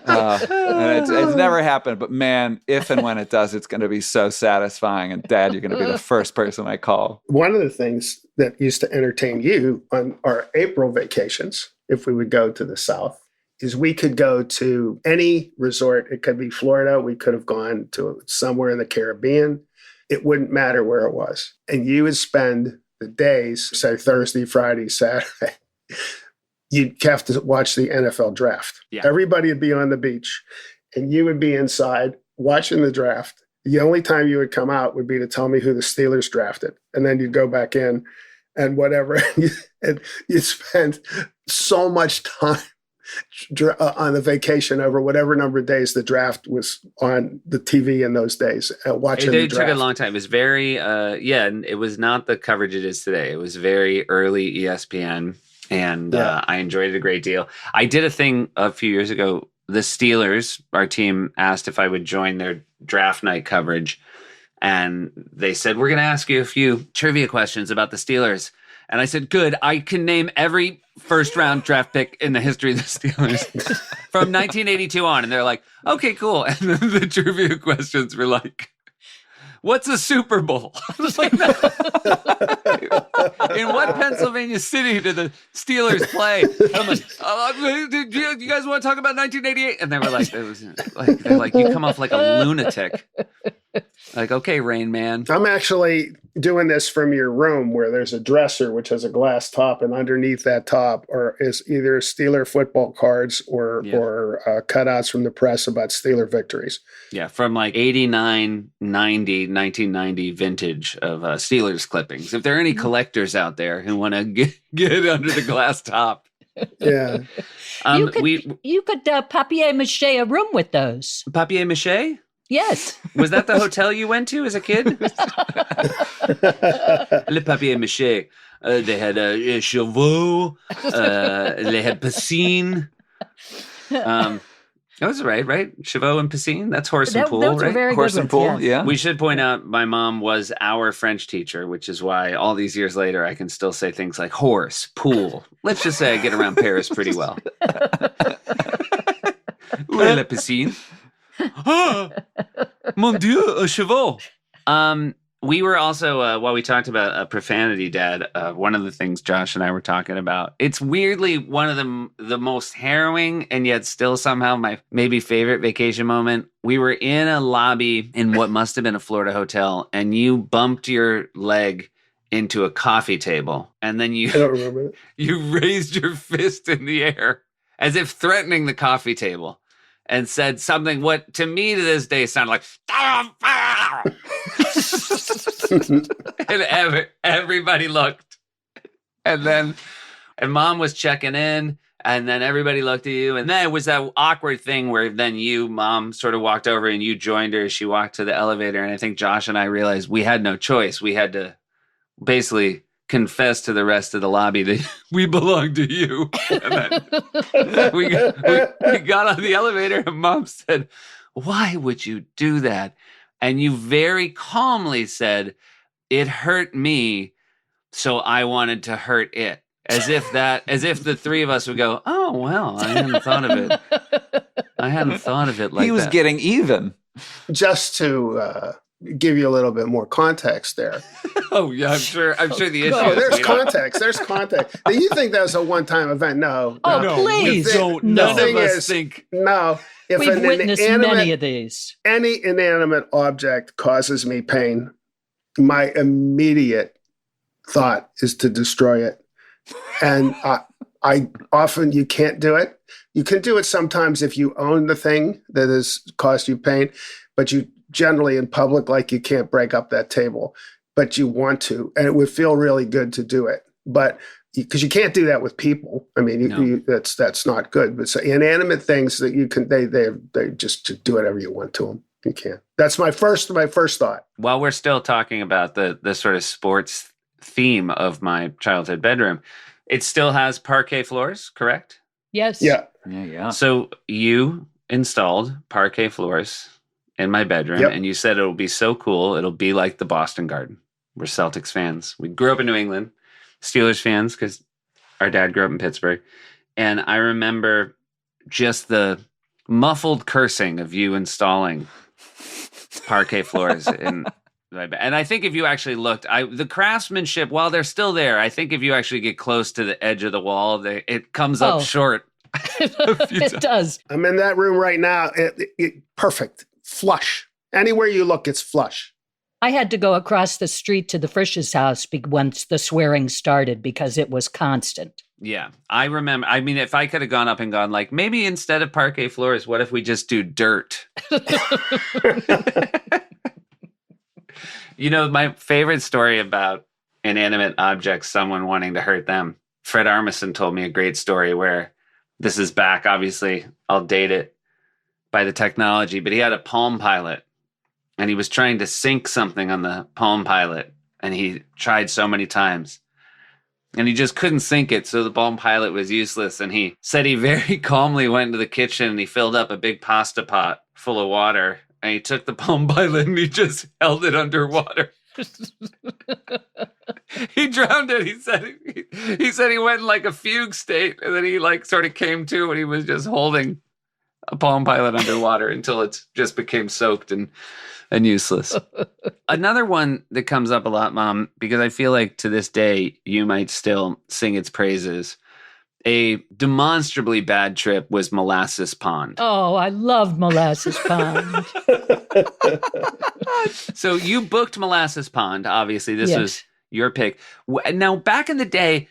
[SPEAKER 2] it's never happened, but man, if and when it does, it's going to be so satisfying. And Dad, you're going to be the first person I call.
[SPEAKER 5] One of the things that used to entertain you on our April vacations, if we would go to the South, is we could go to any resort. It could be Florida. We could have gone to somewhere in the Caribbean. It wouldn't matter where it was. And you would spend the days, say Thursday, Friday, Saturday. You'd have to watch the NFL draft.
[SPEAKER 1] Yeah.
[SPEAKER 5] Everybody would be on the beach and you would be inside watching the draft. The only time you would come out would be to tell me who the Steelers drafted. And then you'd go back in and whatever. And you spend so much time on the vacation over whatever number of days the draft was on the TV in those days, watching the draft.
[SPEAKER 1] It took a long time. It was very, and it was not the coverage it is today. It was very early ESPN, and I enjoyed it a great deal. I did a thing a few years ago. The Steelers, our team, asked if I would join their draft night coverage, and they said, we're going to ask you a few trivia questions about the Steelers. And I said, good, I can name every first-round draft pick in the history of the Steelers from 1982 on. And they're like, okay, cool. And then the trivia questions were like, what's a Super Bowl? I was like, no. In what Pennsylvania city did the Steelers play? And I'm like, do you guys want to talk about 1988? And they were like, they're like, you come off like a lunatic. Like, okay, Rain Man.
[SPEAKER 5] I'm actually doing this from your room where there's a dresser which has a glass top, and underneath that top is either Steeler football cards or cutouts from the press about Steeler victories.
[SPEAKER 1] Yeah, from like 89, 90, 1990 vintage of Steelers clippings. If there are any collectors out there who want to get under the glass top.
[SPEAKER 5] Yeah.
[SPEAKER 4] You could papier-mâché a room with those.
[SPEAKER 1] Papier-mâché?
[SPEAKER 4] Yes.
[SPEAKER 1] Was that the hotel you went to as a kid? Le papier mâché. They had chevaux. They had piscine. That was right? Chevaux and piscine? That's horse and pool,
[SPEAKER 4] those were
[SPEAKER 1] right?
[SPEAKER 4] very
[SPEAKER 2] Horse
[SPEAKER 4] good
[SPEAKER 2] and
[SPEAKER 4] ones,
[SPEAKER 2] pool,
[SPEAKER 4] yes.
[SPEAKER 2] yeah.
[SPEAKER 1] We should point out my mom was our French teacher, which is why all these years later I can still say things like horse, pool. Let's just say I get around Paris pretty well. Où est la piscine? Ah, mon Dieu, un cheval. We were also, while we talked about profanity, Dad, one of the things Josh and I were talking about, it's weirdly one of the most harrowing and yet still somehow my maybe favorite vacation moment. We were in a lobby in what must have been a Florida hotel, and you bumped your leg into a coffee table, and then
[SPEAKER 5] I don't remember it.
[SPEAKER 1] you raised your fist in the air as if threatening the coffee table and said something what to me to this day sounded like and everybody looked, and Mom was checking in, and then everybody looked at you, and then it was that awkward thing where then Mom sort of walked over and you joined her as she walked to the elevator, and I think Josh and I realized we had no choice. We had to basically confess to the rest of the lobby that we belong to you. And then we got on the elevator, and Mom said, "Why would you do that?" And you very calmly said, "It hurt me, so I wanted to hurt it." As if the three of us would go, "Oh, well, I hadn't thought of it. I hadn't thought of it like that."
[SPEAKER 2] He was getting even.
[SPEAKER 5] Just to give you a little bit more context there.
[SPEAKER 1] Oh, yeah, I'm sure the issue
[SPEAKER 5] Oh,
[SPEAKER 1] is
[SPEAKER 5] there's
[SPEAKER 1] we don't-
[SPEAKER 5] context. There's context. Now, you think that was a one-time event? No.
[SPEAKER 4] Oh,
[SPEAKER 5] no.
[SPEAKER 4] please.
[SPEAKER 1] So
[SPEAKER 4] No.
[SPEAKER 1] none
[SPEAKER 5] The
[SPEAKER 1] of
[SPEAKER 5] thing
[SPEAKER 1] us
[SPEAKER 5] is-
[SPEAKER 1] think
[SPEAKER 5] No. If
[SPEAKER 4] We've witnessed many of these.
[SPEAKER 5] any inanimate object causes me pain, my immediate thought is to destroy it. And I often, you can't do it. You can do it sometimes if you own the thing that has caused you pain, but you generally in public, like you can't break up that table, but you want to, and it would feel really good to do it. But because you can't do that with people. I mean,
[SPEAKER 1] No.
[SPEAKER 5] that's not good. But so inanimate things that you can, they just do whatever you want to them. You can't. That's my first thought.
[SPEAKER 1] while we're still talking about the sort of sports theme of my childhood bedroom, it still has parquet floors, correct?
[SPEAKER 4] Yes.
[SPEAKER 5] Yeah.
[SPEAKER 2] Yeah.
[SPEAKER 1] So you installed parquet floors in my bedroom,
[SPEAKER 5] Yep.
[SPEAKER 1] and you said it'll be so cool. It'll be like the Boston Garden. We're Celtics fans. We grew up in New England, Steelers fans because our dad grew up in Pittsburgh. And I remember just the muffled cursing of you installing parquet floors in my bed. And I think if you actually looked, the craftsmanship, while they're still there, I think if you actually get close to the edge of the wall, it comes up
[SPEAKER 4] Oh.
[SPEAKER 1] short.
[SPEAKER 4] It does.
[SPEAKER 5] I'm in that room right now. Perfect. Flush. Anywhere you look, it's flush.
[SPEAKER 4] I had to go across the street to the Frisch's house once the swearing started because it was constant.
[SPEAKER 1] Yeah, I remember. I mean, if I could have gone up and gone like, maybe instead of parquet floors, what if we just do dirt? You know, my favorite story about inanimate objects, someone wanting to hurt them. Fred Armisen told me a great story where this is back, obviously, I'll date it by the technology, but he had a Palm Pilot and he was trying to sync something on the Palm Pilot, and he tried so many times. And he just couldn't sync it, so the Palm Pilot was useless. And he said he very calmly went into the kitchen and he filled up a big pasta pot full of water. And he took the Palm Pilot and he just held it underwater. He drowned it. He said he went in like a fugue state, and then he like sort of came to, and he was just holding a Palm Pilot underwater until it just became soaked and useless. Another one that comes up a lot, Mom, because I feel like to this day you might still sing its praises. A demonstrably bad trip was Molasses Pond.
[SPEAKER 4] Oh, I love Molasses Pond.
[SPEAKER 1] So you booked Molasses Pond. Obviously, this
[SPEAKER 4] Yes.
[SPEAKER 1] was your pick. Now, back in the day,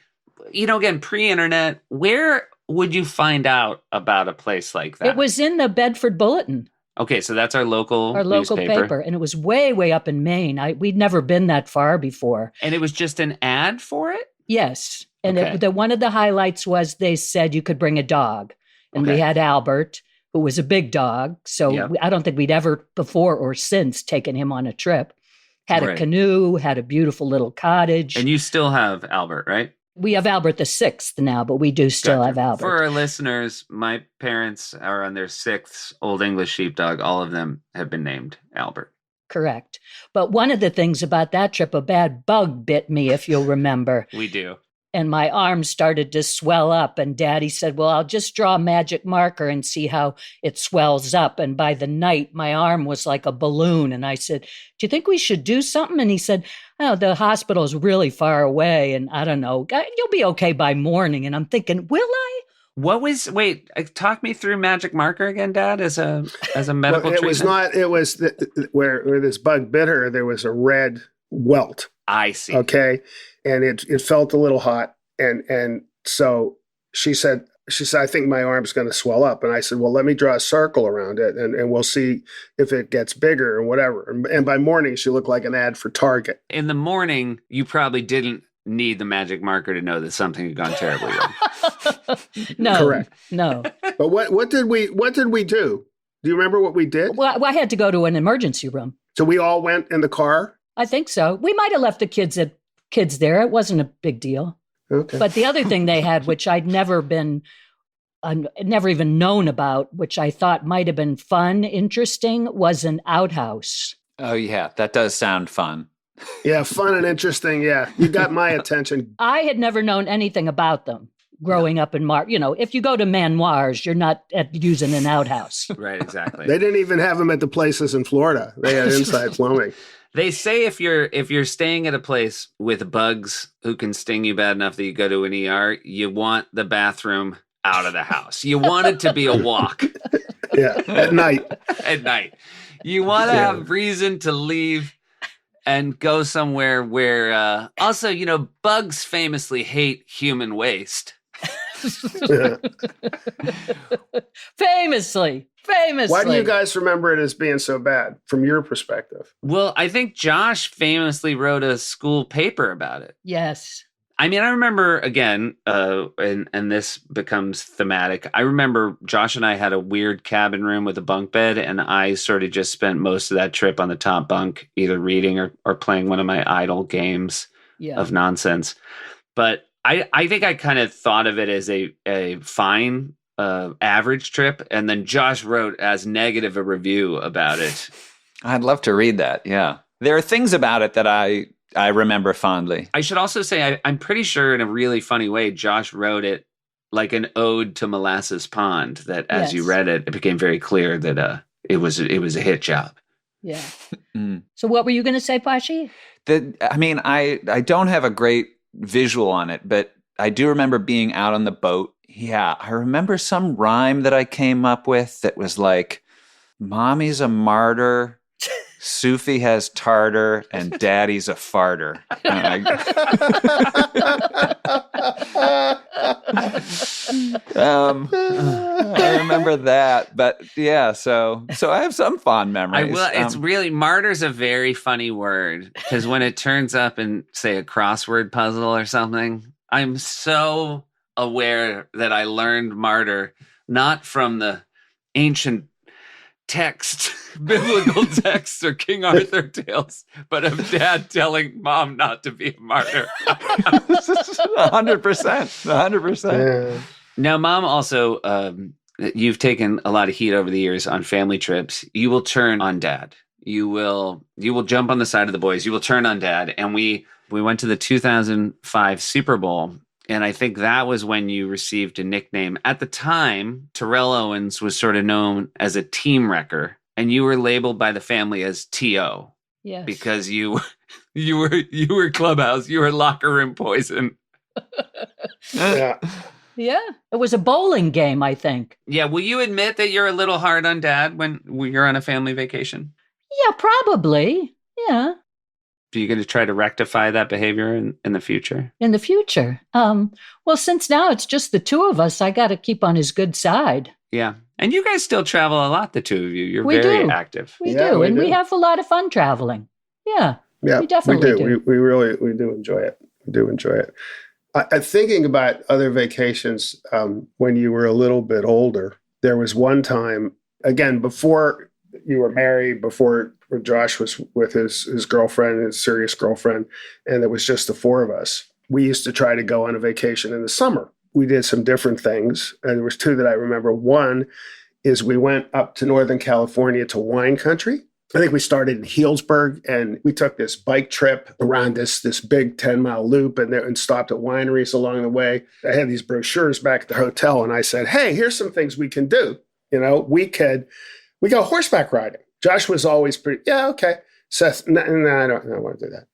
[SPEAKER 1] again, pre-internet, where would you find out about a place like that?
[SPEAKER 4] It was in the Bedford Bulletin,
[SPEAKER 1] Okay, so that's our local
[SPEAKER 4] paper,
[SPEAKER 1] newspaper.
[SPEAKER 4] and it was way, way up in Maine. We'd never been that far before.
[SPEAKER 1] And it was just an ad for it?
[SPEAKER 4] Yes. And
[SPEAKER 1] Okay.
[SPEAKER 4] one of the highlights was they said you could bring a dog. And we
[SPEAKER 1] Okay.
[SPEAKER 4] had Albert, who was a big dog. So
[SPEAKER 1] Yep.
[SPEAKER 4] I don't think we'd ever before or since taken him on a trip. Had a
[SPEAKER 1] Right.
[SPEAKER 4] canoe, had a beautiful little cottage.
[SPEAKER 1] And you still have Albert, right?
[SPEAKER 4] We have Albert the sixth now, but we do still
[SPEAKER 1] Gotcha.
[SPEAKER 4] have Albert.
[SPEAKER 1] For our listeners, my parents are on their 6th Old English sheepdog. All of them have been named Albert.
[SPEAKER 4] Correct. But one of the things about that trip, a bad bug bit me, if you'll remember.
[SPEAKER 1] We do.
[SPEAKER 4] And my arm started to swell up. And Daddy said, well, I'll just draw a magic marker and see how it swells up. And by the night, my arm was like a balloon. And I said, do you think we should do something? And he said, oh, the hospital is really far away. And I don't know, you'll be okay by morning. And I'm thinking, will I?
[SPEAKER 1] Wait, talk me through magic marker again, Dad, as a medical
[SPEAKER 5] Well,
[SPEAKER 1] treatment?
[SPEAKER 5] it was where this bug bit her, there was a red welt.
[SPEAKER 1] I see.
[SPEAKER 5] Okay. And it felt a little hot. And so she said, I think my arm's going to swell up. And I said, well, let me draw a circle around it and we'll see if it gets bigger or whatever. And by morning, she looked like an ad for Target.
[SPEAKER 1] In the morning, you probably didn't need the magic marker to know that something had gone terribly wrong.
[SPEAKER 4] No.
[SPEAKER 5] Correct.
[SPEAKER 4] No.
[SPEAKER 5] But what did we do? Do you remember what we did?
[SPEAKER 4] Well, I had to go to an emergency room.
[SPEAKER 5] So we all went in the car?
[SPEAKER 4] I think so. We might have left the kids there. It wasn't a big deal.
[SPEAKER 5] Okay.
[SPEAKER 4] But the other thing they had, which I'd never even known about, which I thought might have been fun, interesting, was an outhouse.
[SPEAKER 2] Oh, yeah. That does sound fun.
[SPEAKER 5] Yeah, fun and interesting. Yeah, you got my attention.
[SPEAKER 4] I had never known anything about them growing up in if you go to manoirs, you're not using an outhouse.
[SPEAKER 1] Right, exactly.
[SPEAKER 5] They didn't even have them at the places in Florida. They had inside plumbing.
[SPEAKER 1] They say if you're staying at a place with bugs who can sting you bad enough that you go to an ER, you want the bathroom out of the house. You want it to be a walk.
[SPEAKER 5] Yeah, at night.
[SPEAKER 1] At night. You want to have reason to leave and go somewhere where also, bugs famously hate human waste.
[SPEAKER 5] Yeah.
[SPEAKER 4] Famously.
[SPEAKER 5] Why do you guys remember it as being so bad from your perspective?
[SPEAKER 1] Well, I think Josh famously wrote a school paper about it.
[SPEAKER 4] Yes.
[SPEAKER 1] I mean, I remember, again, and this becomes thematic. I remember Josh and I had a weird cabin room with a bunk bed, and I sort of just spent most of that trip on the top bunk, either reading or playing one of my idle games of nonsense. But I think I kind of thought of it as a fine average trip, and then Josh wrote as negative a review about it.
[SPEAKER 2] I'd love to read that, yeah. There are things about it that I remember fondly.
[SPEAKER 1] I should also say I'm pretty sure in a really funny way, Josh wrote it like an ode to Molasses Pond, that as you read it, it became very clear that it was a hit job.
[SPEAKER 4] Yeah. So what were you going to say, Poshie?
[SPEAKER 2] I don't have a great visual on it, but I do remember being out on the boat. Yeah, I remember some rhyme that I came up with that was like, Mommy's a martyr, Soofie has tartar, and Daddy's a farter. I remember that, but yeah, so I have some fond memories.
[SPEAKER 1] It's really, martyr's a very funny word, because when it turns up in, say, a crossword puzzle or something, I'm so aware that I learned martyr not from the ancient text, biblical texts or King Arthur tales, but of Dad telling Mom not to be a martyr.
[SPEAKER 2] 100%.
[SPEAKER 1] Now, Mom also, you've taken a lot of heat over the years on family trips. You will turn on Dad. You will jump on the side of the boys. You will turn on Dad. And we went to the 2005 Super Bowl. And I think that was when you received a nickname. At the time, Terrell Owens was sort of known as a team wrecker, and you were labeled by the family as T.O.
[SPEAKER 4] Yes.
[SPEAKER 1] Because you were clubhouse, you were locker room poison.
[SPEAKER 5] Yeah.
[SPEAKER 4] Yeah. It was a bowling game, I think.
[SPEAKER 1] Yeah. Will you admit that you're a little hard on Dad when you're on a family vacation?
[SPEAKER 4] Yeah, probably. Yeah.
[SPEAKER 1] Are you going to try to rectify that behavior in the future?
[SPEAKER 4] In the future. Well, since now it's just the two of us, I got to keep on his good side.
[SPEAKER 1] Yeah. And you guys still travel a lot, the two of you. You're
[SPEAKER 4] We
[SPEAKER 1] very
[SPEAKER 4] do.
[SPEAKER 1] active.
[SPEAKER 4] We
[SPEAKER 5] Yeah,
[SPEAKER 4] do.
[SPEAKER 5] we
[SPEAKER 4] And
[SPEAKER 5] do.
[SPEAKER 4] we have a lot of fun traveling. Yeah.
[SPEAKER 5] Yeah,
[SPEAKER 4] We definitely do.
[SPEAKER 5] We really do enjoy it. We do enjoy it. I'm thinking about other vacations when you were a little bit older. There was one time, again, before you were married, before Josh was with his girlfriend, his serious girlfriend, and it was just the four of us. We used to try to go on a vacation in the summer. We did some different things, and there was two that I remember. One is we went up to Northern California to wine country. I think we started in Healdsburg, and we took this bike trip around this big 10-mile loop and stopped at wineries along the way. I had these brochures back at the hotel, and I said, hey, here's some things we can do. We go horseback riding. Josh was always pretty, yeah, okay. Seth, no, I don't want to do that.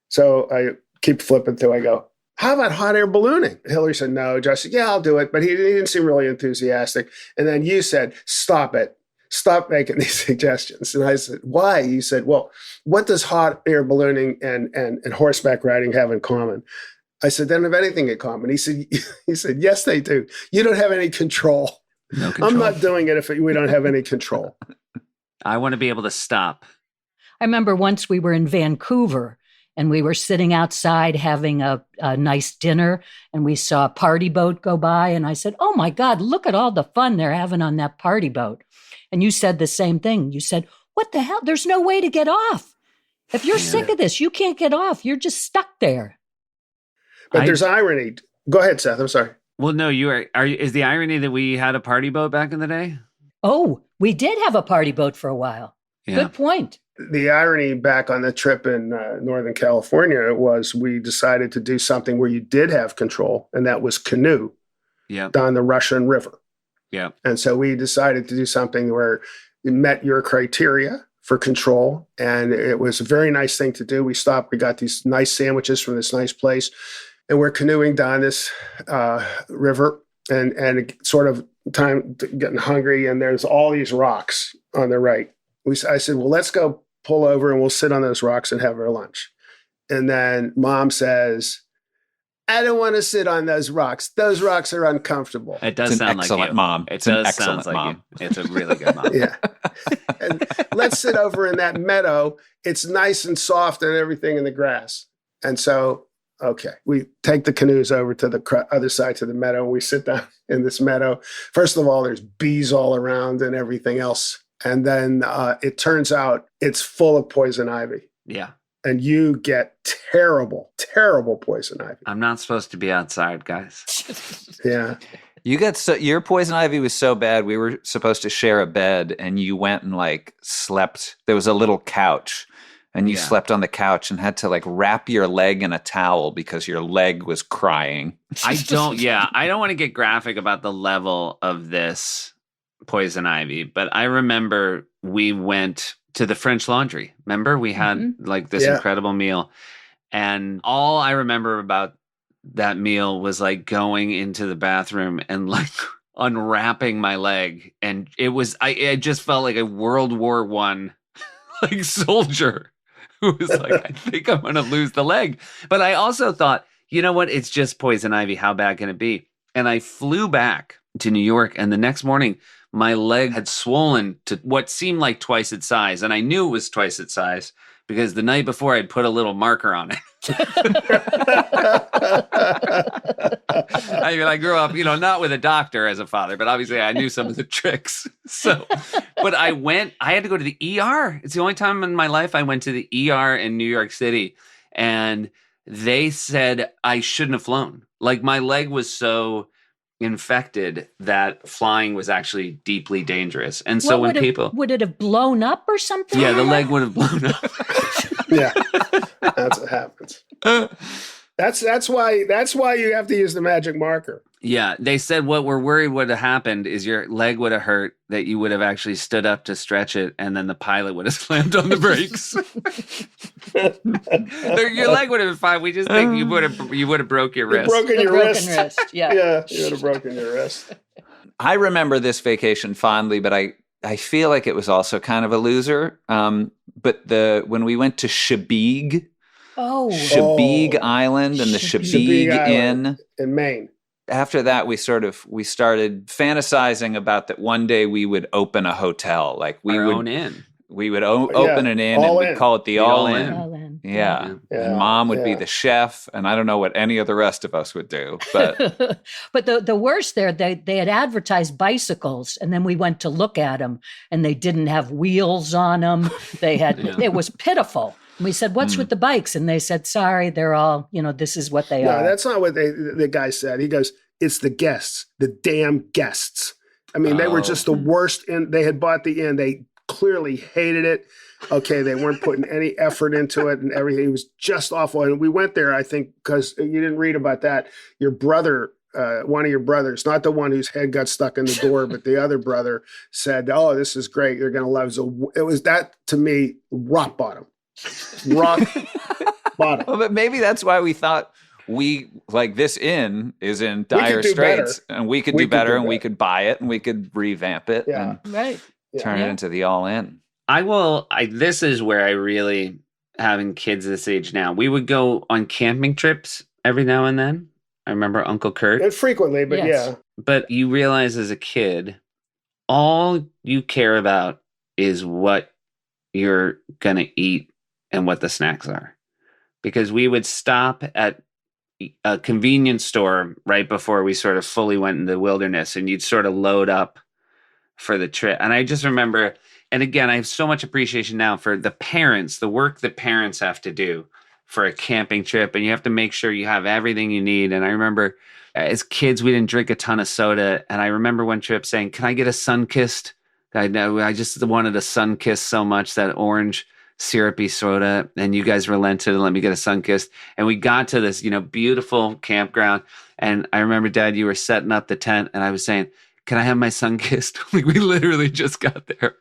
[SPEAKER 5] So I keep flipping through. I go, how about hot air ballooning? Hillary said, no. Josh said, yeah, I'll do it. But he didn't seem really enthusiastic. And then you said, stop it. Stop making these suggestions. And I said, why? You said, well, what does hot air ballooning and horseback riding have in common? I said, they don't have anything in common. He said, yes, they do. You don't have any control.
[SPEAKER 1] No control.
[SPEAKER 5] I'm not doing it if we don't have any control.
[SPEAKER 1] I want to be able to stop.
[SPEAKER 4] I remember once we were in Vancouver and we were sitting outside having a nice dinner, and we saw a party boat go by. And I said, oh my God, look at all the fun they're having on that party boat. And you said the same thing. You said, what the hell? There's no way to get off. If you're sick of this, you can't get off. You're just stuck there.
[SPEAKER 5] But there's irony. Go ahead, Seth. I'm sorry.
[SPEAKER 1] Well, no, is the irony that we had a party boat back in the day?
[SPEAKER 4] Oh, we did have a party boat for a while.
[SPEAKER 1] Yeah.
[SPEAKER 4] Good point.
[SPEAKER 5] The irony back on the trip in Northern California was we decided to do something where you did have control, and that was canoe down the Russian River.
[SPEAKER 1] Yeah.
[SPEAKER 5] And so we decided to do something where it met your criteria for control, and it was a very nice thing to do. We stopped, we got these nice sandwiches from this nice place, and we're canoeing down this river, and it sort of time getting hungry, and there's all these rocks on the right. I said, well, let's go pull over and we'll sit on those rocks and have our lunch. And then Mom says, I don't want to sit on those rocks. Those rocks are uncomfortable.
[SPEAKER 1] It does sound like
[SPEAKER 2] excellent
[SPEAKER 1] you.
[SPEAKER 2] Mom.
[SPEAKER 1] It
[SPEAKER 2] It's an
[SPEAKER 1] does
[SPEAKER 2] excellent
[SPEAKER 1] sound like
[SPEAKER 2] mom.
[SPEAKER 1] you. It's a really good mom.
[SPEAKER 5] Yeah. And let's sit over in that meadow. It's nice and soft and everything in the grass. And so, okay, we take the canoes over to the other side to the meadow. And we sit down in this meadow. First of all, there's bees all around and everything else. And then it turns out it's full of poison ivy.
[SPEAKER 1] Yeah.
[SPEAKER 5] And you get terrible, terrible poison ivy.
[SPEAKER 1] I'm not supposed to be outside, guys.
[SPEAKER 5] Yeah.
[SPEAKER 2] Your poison ivy was so bad. We were supposed to share a bed, and you went and slept. There was a little couch, and you slept on the couch and had to wrap your leg in a towel because your leg was crying.
[SPEAKER 1] I don't want to get graphic about the level of this poison ivy, but I remember we went to the French Laundry. Remember, we had this incredible meal, and all I remember about that meal was going into the bathroom and unwrapping my leg, and I just felt like a World War I soldier who was I think I'm gonna lose the leg. But I also thought, you know what, it's just poison ivy, how bad can it be? And I flew back to New York, and the next morning my leg had swollen to what seemed like twice its size. And I knew it was twice its size because the night before I'd put a little marker on it. I grew up, not with a doctor as a father, but obviously I knew some of the tricks. So, but I had to go to the ER. It's the only time in my life I went to the ER in New York City. And they said I shouldn't have flown. My leg was so infected that flying was actually deeply dangerous. And so would
[SPEAKER 4] it have blown up or something?
[SPEAKER 1] Yeah, the leg would have blown up.
[SPEAKER 5] Yeah. That's what happens. That's why you have to use the magic marker.
[SPEAKER 1] Yeah, they said what we're worried would have happened is your leg would have hurt, that you would have actually stood up to stretch it, and then the pilot would have slammed on the brakes. Your leg would have been fine. We just think you would have broke your wrist.
[SPEAKER 5] Broken your wrist.
[SPEAKER 4] Yeah.
[SPEAKER 5] Yeah, you would have broken your wrist.
[SPEAKER 2] I remember this vacation fondly, but I feel like it was also kind of a loser. But when we went to Chebeague Island and the Chebeague Inn
[SPEAKER 5] in Maine.
[SPEAKER 2] After that, we started fantasizing about that one day we would open a hotel.
[SPEAKER 1] Our own inn.
[SPEAKER 2] We would open an inn and
[SPEAKER 5] all
[SPEAKER 2] we'd
[SPEAKER 5] in.
[SPEAKER 2] call it the
[SPEAKER 1] The
[SPEAKER 2] All
[SPEAKER 1] All
[SPEAKER 2] In.
[SPEAKER 1] In.
[SPEAKER 4] All in.
[SPEAKER 2] Yeah.
[SPEAKER 5] Yeah.
[SPEAKER 2] And Mom would be
[SPEAKER 5] Yeah.
[SPEAKER 2] the chef, and I don't know what any of the rest of us would do, but
[SPEAKER 4] But the worst there, they had advertised bicycles, and then we went to look at them, and they didn't have wheels on them. They had
[SPEAKER 1] Yeah.
[SPEAKER 4] it was pitiful. And we said, "What's with the bikes?" And they said, "Sorry, they're all this is what they
[SPEAKER 5] No,
[SPEAKER 4] are."
[SPEAKER 5] that's not what the guy said. He goes, "It's the guests, the damn guests." I mean, they were just the worst. And they had bought the inn. They clearly hated it. Okay, they weren't putting any effort into it and everything. It was just awful. And we went there, I think, because you didn't read about that. Your brother, one of your brothers, not the one whose head got stuck in the door, but the other brother said, "Oh, this is great. You're going to love it." So it was that, to me, rock bottom. Rock bottom.
[SPEAKER 2] well, but maybe that's why we thought this inn is in
[SPEAKER 5] could
[SPEAKER 2] dire
[SPEAKER 5] do better.
[SPEAKER 2] straits, and we could
[SPEAKER 5] We
[SPEAKER 2] do
[SPEAKER 5] could
[SPEAKER 2] better,
[SPEAKER 5] do
[SPEAKER 2] and we
[SPEAKER 5] better.
[SPEAKER 2] could buy it, and we could revamp it
[SPEAKER 5] Yeah.
[SPEAKER 2] and
[SPEAKER 4] Right.
[SPEAKER 2] turn it into the All In.
[SPEAKER 1] This is where I really, having kids this age now, we would go on camping trips every now and then. I remember Uncle Kurt.
[SPEAKER 5] And frequently, but
[SPEAKER 4] Yes.
[SPEAKER 5] yeah.
[SPEAKER 1] But you realize as a kid, all you care about is what you're going to eat and what the snacks are. Because we would stop at a convenience store right before we sort of fully went into the wilderness, and you'd sort of load up for the trip. And I just remember, and again, I have so much appreciation now for the parents, the work that parents have to do for a camping trip, and you have to make sure you have everything you need. And I remember as kids, we didn't drink a ton of soda. And I remember one trip saying, "Can I get a Sunkist?" I just wanted a Sunkist so much, that orange syrupy soda, and you guys relented and let me get a Sunkist. And we got to this, beautiful campground. And I remember, Dad, you were setting up the tent, and I was saying, "Can I have my Sunkist?" Like, we literally just got there.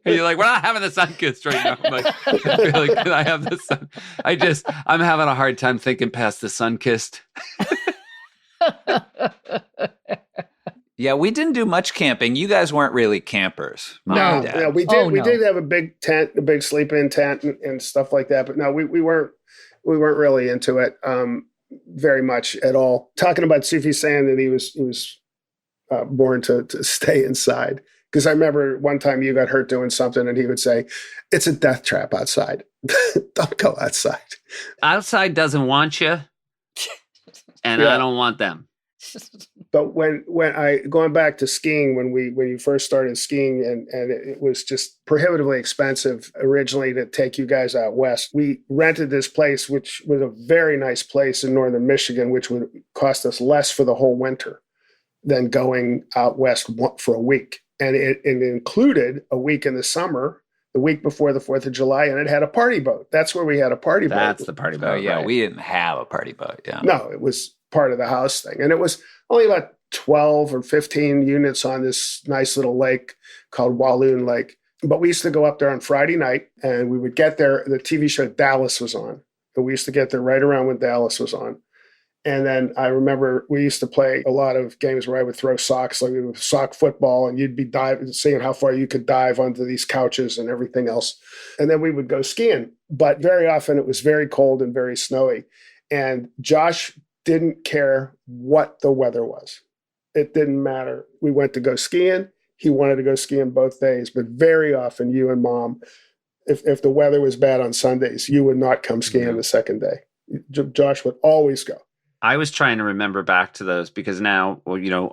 [SPEAKER 1] And you're like, "We're not having the Sunkist right now." I'm like, I feel like, "Can I have the sun?" I'm having a hard time thinking past the Sunkist.
[SPEAKER 2] Yeah, we didn't do much camping. You guys weren't really campers, Mom and Dad.
[SPEAKER 5] Yeah, we did.
[SPEAKER 4] Oh,
[SPEAKER 5] we
[SPEAKER 4] no.
[SPEAKER 5] did have a big tent, a big sleep-in tent, and stuff like that. But no, we weren't really into it very much at all. Talking about Soofie saying that he was born to stay inside, because I remember one time you got hurt doing something, and he would say, "It's a death trap outside. Don't go outside."
[SPEAKER 1] Outside doesn't want you, and
[SPEAKER 5] Yeah.
[SPEAKER 1] I don't want them.
[SPEAKER 5] But when I going back to skiing, when you first started skiing, and it was just prohibitively expensive originally to take you guys out west, we rented this place, which was a very nice place in northern Michigan, which would cost us less for the whole winter than going out west for a week. And it included a week in the summer, the week before the 4th of July, and it had a party boat. That's where we had a party boat.
[SPEAKER 1] That's the party boat.
[SPEAKER 2] Oh, yeah,
[SPEAKER 1] right.
[SPEAKER 2] we didn't have a party boat. Yeah.
[SPEAKER 5] No, it was part of the house thing. And it was only about 12 or 15 units on this nice little lake called Walloon Lake. But we used to go up there on Friday night, and we would get there. The TV show Dallas was on. And we used to get there right around when Dallas was on. And then I remember we used to play a lot of games where I would throw socks, like sock football, and you'd be diving, seeing how far you could dive onto these couches and everything else. And then we would go skiing. But very often it was very cold and very snowy. And Josh didn't care what the weather was. It didn't matter. We went to go skiing. He wanted to go skiing both days. But very often you and Mom, if the weather was bad on Sundays, you would not come skiing the second day. Josh would always go.
[SPEAKER 1] I was trying to remember back to those, because now,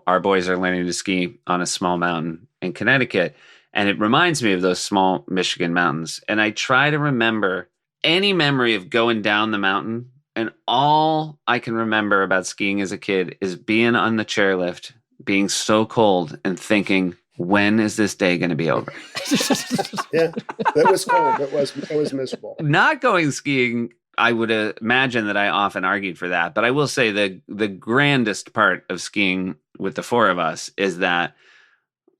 [SPEAKER 1] our boys are learning to ski on a small mountain in Connecticut, and it reminds me of those small Michigan mountains. And I try to remember any memory of going down the mountain, and all I can remember about skiing as a kid is being on the chairlift, being so cold, and thinking, when is this day going to be over?
[SPEAKER 5] Yeah, it was cold. It was miserable.
[SPEAKER 1] Not going skiing, I would imagine that I often argued for that. But I will say the grandest part of skiing with the four of us is that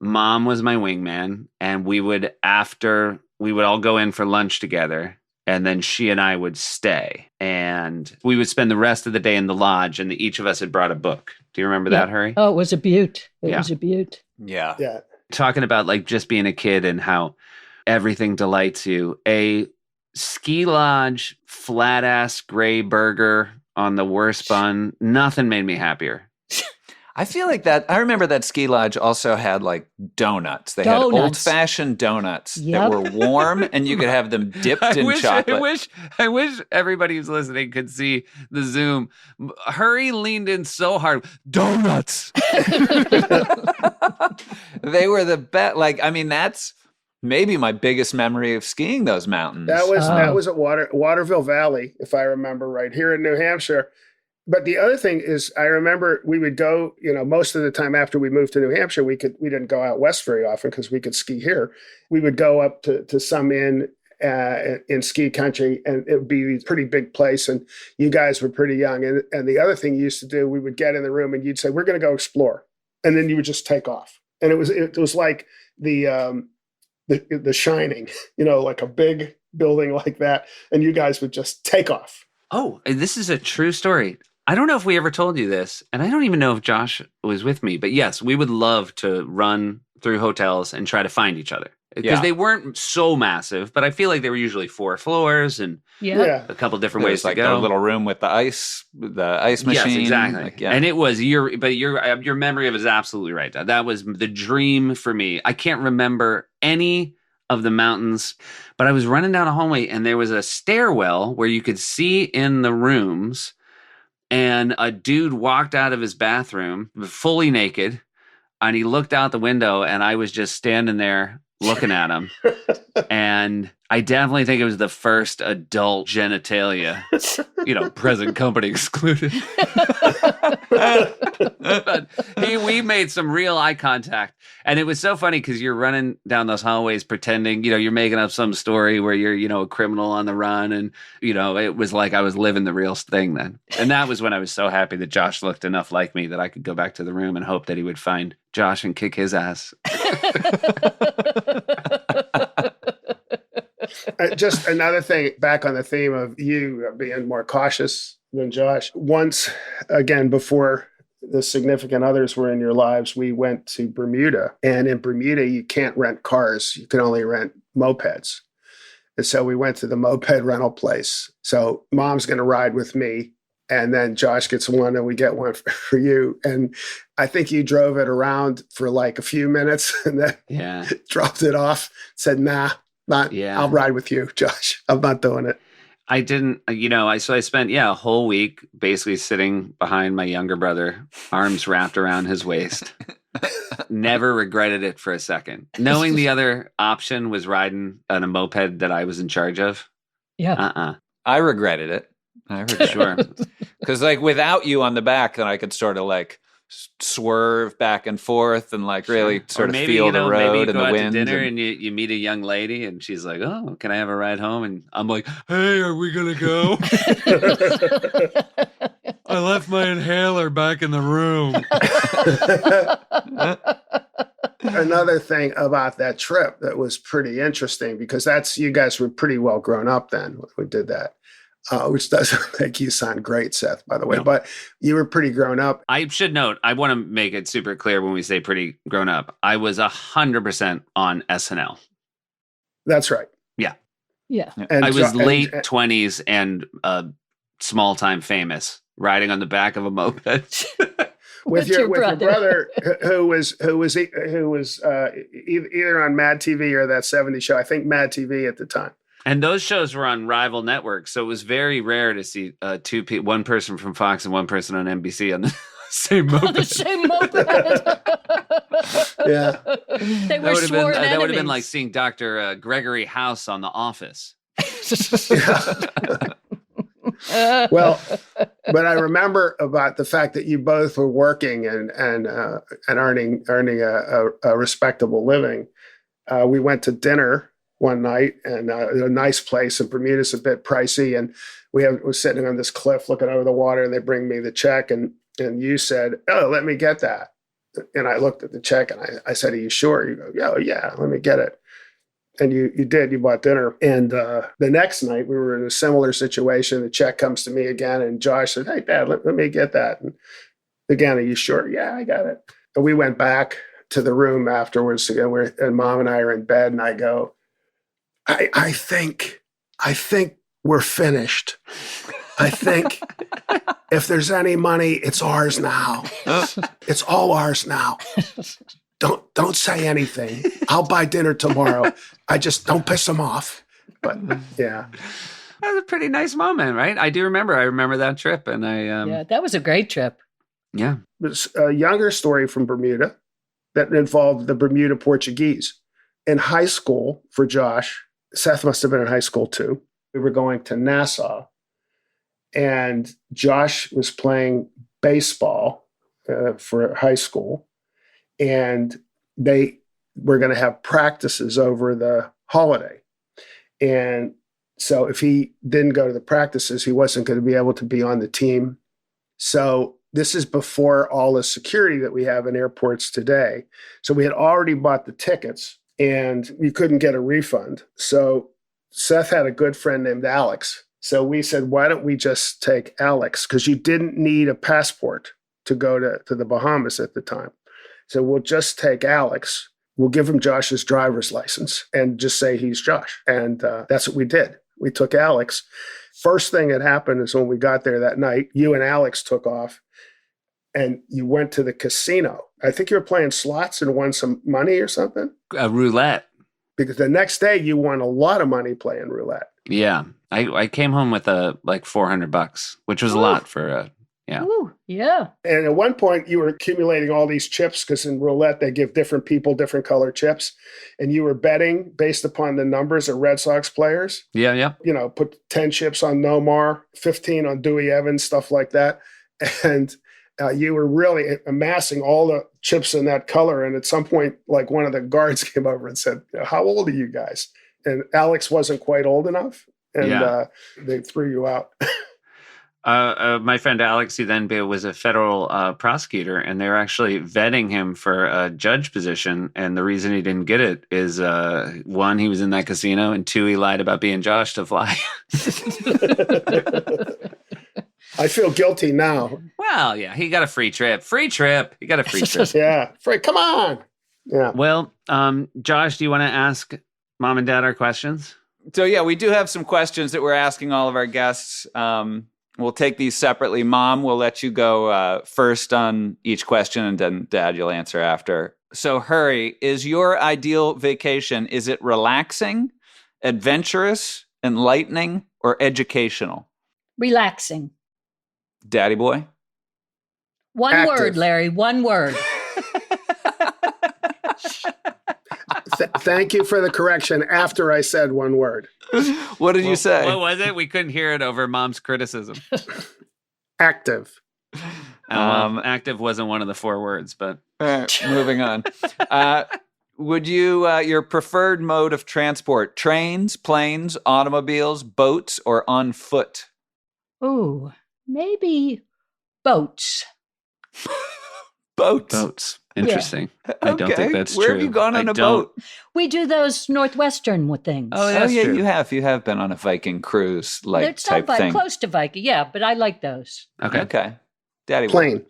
[SPEAKER 1] Mom was my wingman, and we would all go in for lunch together, and then she and I would stay, and we would spend the rest of the day in the lodge, and each of us had brought a book. Do you remember that, Hurry?
[SPEAKER 4] Oh, it was a beaut. It
[SPEAKER 1] Yeah.
[SPEAKER 4] was a beaut.
[SPEAKER 2] Yeah.
[SPEAKER 5] Yeah.
[SPEAKER 1] Talking about like just being a kid and how everything delights you. A ski lodge, flat ass gray burger on the worst bun. Nothing made me happier.
[SPEAKER 2] I feel like that. I remember that ski lodge also had like donuts. They had
[SPEAKER 4] Donuts.
[SPEAKER 2] old-fashioned donuts
[SPEAKER 4] Yep.
[SPEAKER 2] that were warm, and you could have them dipped in chocolate.
[SPEAKER 1] I wish everybody who's listening could see the Zoom. Hurry leaned in so hard. Donuts.
[SPEAKER 2] They were the best. Like, I mean, that's maybe my biggest memory of skiing those mountains.
[SPEAKER 5] That was at Waterville Valley, if I remember right, here in New Hampshire. But the other thing is, I remember we would go, most of the time after we moved to New Hampshire, we didn't go out west very often because we could ski here. We would go up to some inn in ski country, and it would be a pretty big place. And you guys were pretty young. And the other thing you used to do, we would get in the room and you'd say, "We're going to go explore," and then you would just take off. And it was like the Shining, like a big building like that, and you guys would just take off.
[SPEAKER 1] Oh, this is a true story. I don't know if we ever told you this, and I don't even know if Josh was with me, but yes, we would love to run through hotels and try to find each other. Because they weren't so massive, but I feel like they were usually 4 floors and
[SPEAKER 5] Yeah.
[SPEAKER 1] a couple different
[SPEAKER 2] There
[SPEAKER 1] ways
[SPEAKER 2] was like
[SPEAKER 1] to go.
[SPEAKER 2] a little room with the ice machine.
[SPEAKER 1] Yes, exactly.
[SPEAKER 2] Like, yeah.
[SPEAKER 1] And it was your memory of it is absolutely right. That was the dream for me. I can't remember any of the mountains, but I was running down a hallway and there was a stairwell where you could see in the rooms, and a dude walked out of his bathroom fully naked, and he looked out the window, and I was just standing there looking at him. And I definitely think it was the first adult genitalia, present company excluded. But we made some real eye contact. And it was so funny because you're running down those hallways pretending, you're making up some story where you're, a criminal on the run. And, it was like I was living the real thing then. And that was when I was so happy that Josh looked enough like me that I could go back to the room and hope that he would find Josh and kick his ass.
[SPEAKER 5] Just another thing, back on the theme of you being more cautious than Josh. Once, again, before the significant others were in your lives, we went to Bermuda. And in Bermuda, you can't rent cars. You can only rent mopeds. And so we went to the moped rental place. So Mom's going to ride with me. And then Josh gets one and we get one for you. And I think you drove it around for like a few minutes and then dropped it off, said, "Nah. I'll ride with you, Josh. I'm not doing it."
[SPEAKER 1] I didn't, I spent, a whole week basically sitting behind my younger brother, arms wrapped around his waist. Never regretted it for a second. Knowing the other option was riding on a moped that I was in charge of.
[SPEAKER 4] Yeah.
[SPEAKER 2] I regretted it.
[SPEAKER 1] Sure.
[SPEAKER 2] Because like without you on the back, then I could sort of like swerve back and forth and like really sort of feel the road and the wind.
[SPEAKER 1] To dinner and you meet a young lady and she's like, "Oh, can I have a ride home?" And I'm like, "Hey, are we gonna go?" I left my inhaler back in the room.
[SPEAKER 5] Another thing about that trip that was pretty interesting, because you guys were pretty well grown up then when we did that. Which doesn't make you sound great, Seth, by the way, but you were pretty grown up.
[SPEAKER 1] I should note, I want to make it super clear when we say pretty grown up. I was 100% on SNL.
[SPEAKER 5] That's right.
[SPEAKER 1] Yeah.
[SPEAKER 4] Yeah.
[SPEAKER 5] And
[SPEAKER 1] I was late 20s and small time famous, riding on the back of a moped.
[SPEAKER 5] with your brother who was either on Mad TV or that 70s show. I think Mad TV at the time.
[SPEAKER 1] And those shows were on rival networks, so it was very rare to see one person from Fox and one person on NBC on the same moped.
[SPEAKER 4] The same moped.
[SPEAKER 5] Yeah.
[SPEAKER 4] They were sworn enemies.
[SPEAKER 1] That would have been like seeing Dr. Gregory House on The Office.
[SPEAKER 5] Well, but I remember about the fact that you both were working and earning a respectable living. We went to dinner one night, and a nice place, and Bermuda's a bit pricey, and we're sitting on this cliff looking over the water, and they bring me the check, and you said, "Oh, let me get that." And I looked at the check, and I said, "Are you sure?" You go, yeah, let me get it. And you did. You bought dinner. And the next night, we were in a similar situation. The check comes to me again, and Josh said, "Hey, Dad, let me get that." And again, "Are you sure?" "Yeah, I got it." And we went back to the room afterwards again, and Mom and I are in bed, and I go, I think we're finished. I think if there's any money, it's ours now. It's all ours now. Don't say anything. I'll buy dinner tomorrow. I just don't piss them off. But yeah.
[SPEAKER 1] That was a pretty nice moment, right? I remember that trip, and
[SPEAKER 4] Yeah, that was a great trip.
[SPEAKER 1] yeah.
[SPEAKER 5] There's a younger story from Bermuda that involved the Bermuda Portuguese. In high school for Josh, Seth must have been in high school too. We were going to Nassau, and Josh was playing baseball for high school, and they were going to have practices over the holiday. And so if he didn't go to the practices, he wasn't going to be able to be on the team. So this is before all the security that we have in airports today. So we had already bought the tickets and you couldn't get a refund. So Seth had a good friend named Alex. So we said, why don't we just take Alex? Because you didn't need a passport to go to the Bahamas at the time. So we'll just take Alex. We'll give him Josh's driver's license and just say he's Josh. And that's what we did. We took Alex. First thing that happened is when we got there that night, you and Alex took off and you went to the casino. I think you were playing slots and won some money or something.
[SPEAKER 1] Roulette.
[SPEAKER 5] Because the next day you won a lot of money playing roulette.
[SPEAKER 1] Yeah. I came home with like $400, which was a lot for yeah.
[SPEAKER 4] Ooh, yeah.
[SPEAKER 5] And at one point you were accumulating all these chips because in roulette they give different people different color chips. And you were betting based upon the numbers of Red Sox players.
[SPEAKER 1] Yeah, yeah.
[SPEAKER 5] You know, put 10 chips on Nomar, 15 on Dewey Evans, stuff like that. And you were really amassing all the chips in that color. And at some point, like one of the guards came over and said, how old are you guys? And Alex wasn't quite old enough. And they threw you out.
[SPEAKER 1] My friend Alex, he then was a federal prosecutor, and they were actually vetting him for a judge position. And the reason he didn't get it is, one, he was in that casino, and two, he lied about being Josh to fly.
[SPEAKER 5] I feel guilty now.
[SPEAKER 1] Well, yeah, he got a free trip. He got a free trip.
[SPEAKER 5] Yeah. Come on. Yeah.
[SPEAKER 1] Well, Josh, do you want to ask Mom and Dad our questions?
[SPEAKER 2] So, yeah, we do have some questions that we're asking all of our guests. We'll take these separately. Mom, we'll let you go first on each question, and then Dad, you'll answer after. So, hurry. Is your ideal vacation, is it relaxing, adventurous, enlightening, or educational?
[SPEAKER 4] Relaxing.
[SPEAKER 2] Daddy boy?
[SPEAKER 4] One
[SPEAKER 5] Active.
[SPEAKER 4] word, Larry. One word.
[SPEAKER 5] Thank you for the correction after I said one word.
[SPEAKER 2] What did you say?
[SPEAKER 1] What was it? We couldn't hear it over Mom's criticism.
[SPEAKER 5] Active.
[SPEAKER 1] Active wasn't one of the 4 words, but
[SPEAKER 2] All right, moving on. Would you, your preferred mode of transport, trains, planes, automobiles, boats, or on foot?
[SPEAKER 4] Ooh, maybe boats.
[SPEAKER 2] Boats.
[SPEAKER 1] Interesting. I don't think that's
[SPEAKER 2] Where
[SPEAKER 1] true.
[SPEAKER 2] have you gone on
[SPEAKER 1] I
[SPEAKER 2] a
[SPEAKER 1] don't-
[SPEAKER 2] boat?
[SPEAKER 4] We do those Northwestern things.
[SPEAKER 1] Oh, that's
[SPEAKER 2] yeah,
[SPEAKER 1] true.
[SPEAKER 2] you have. You have been on a Viking cruise like
[SPEAKER 4] It's not
[SPEAKER 2] type thing.
[SPEAKER 4] close to Viking, yeah, but I like those.
[SPEAKER 1] Okay.
[SPEAKER 2] Daddy.
[SPEAKER 5] Plane.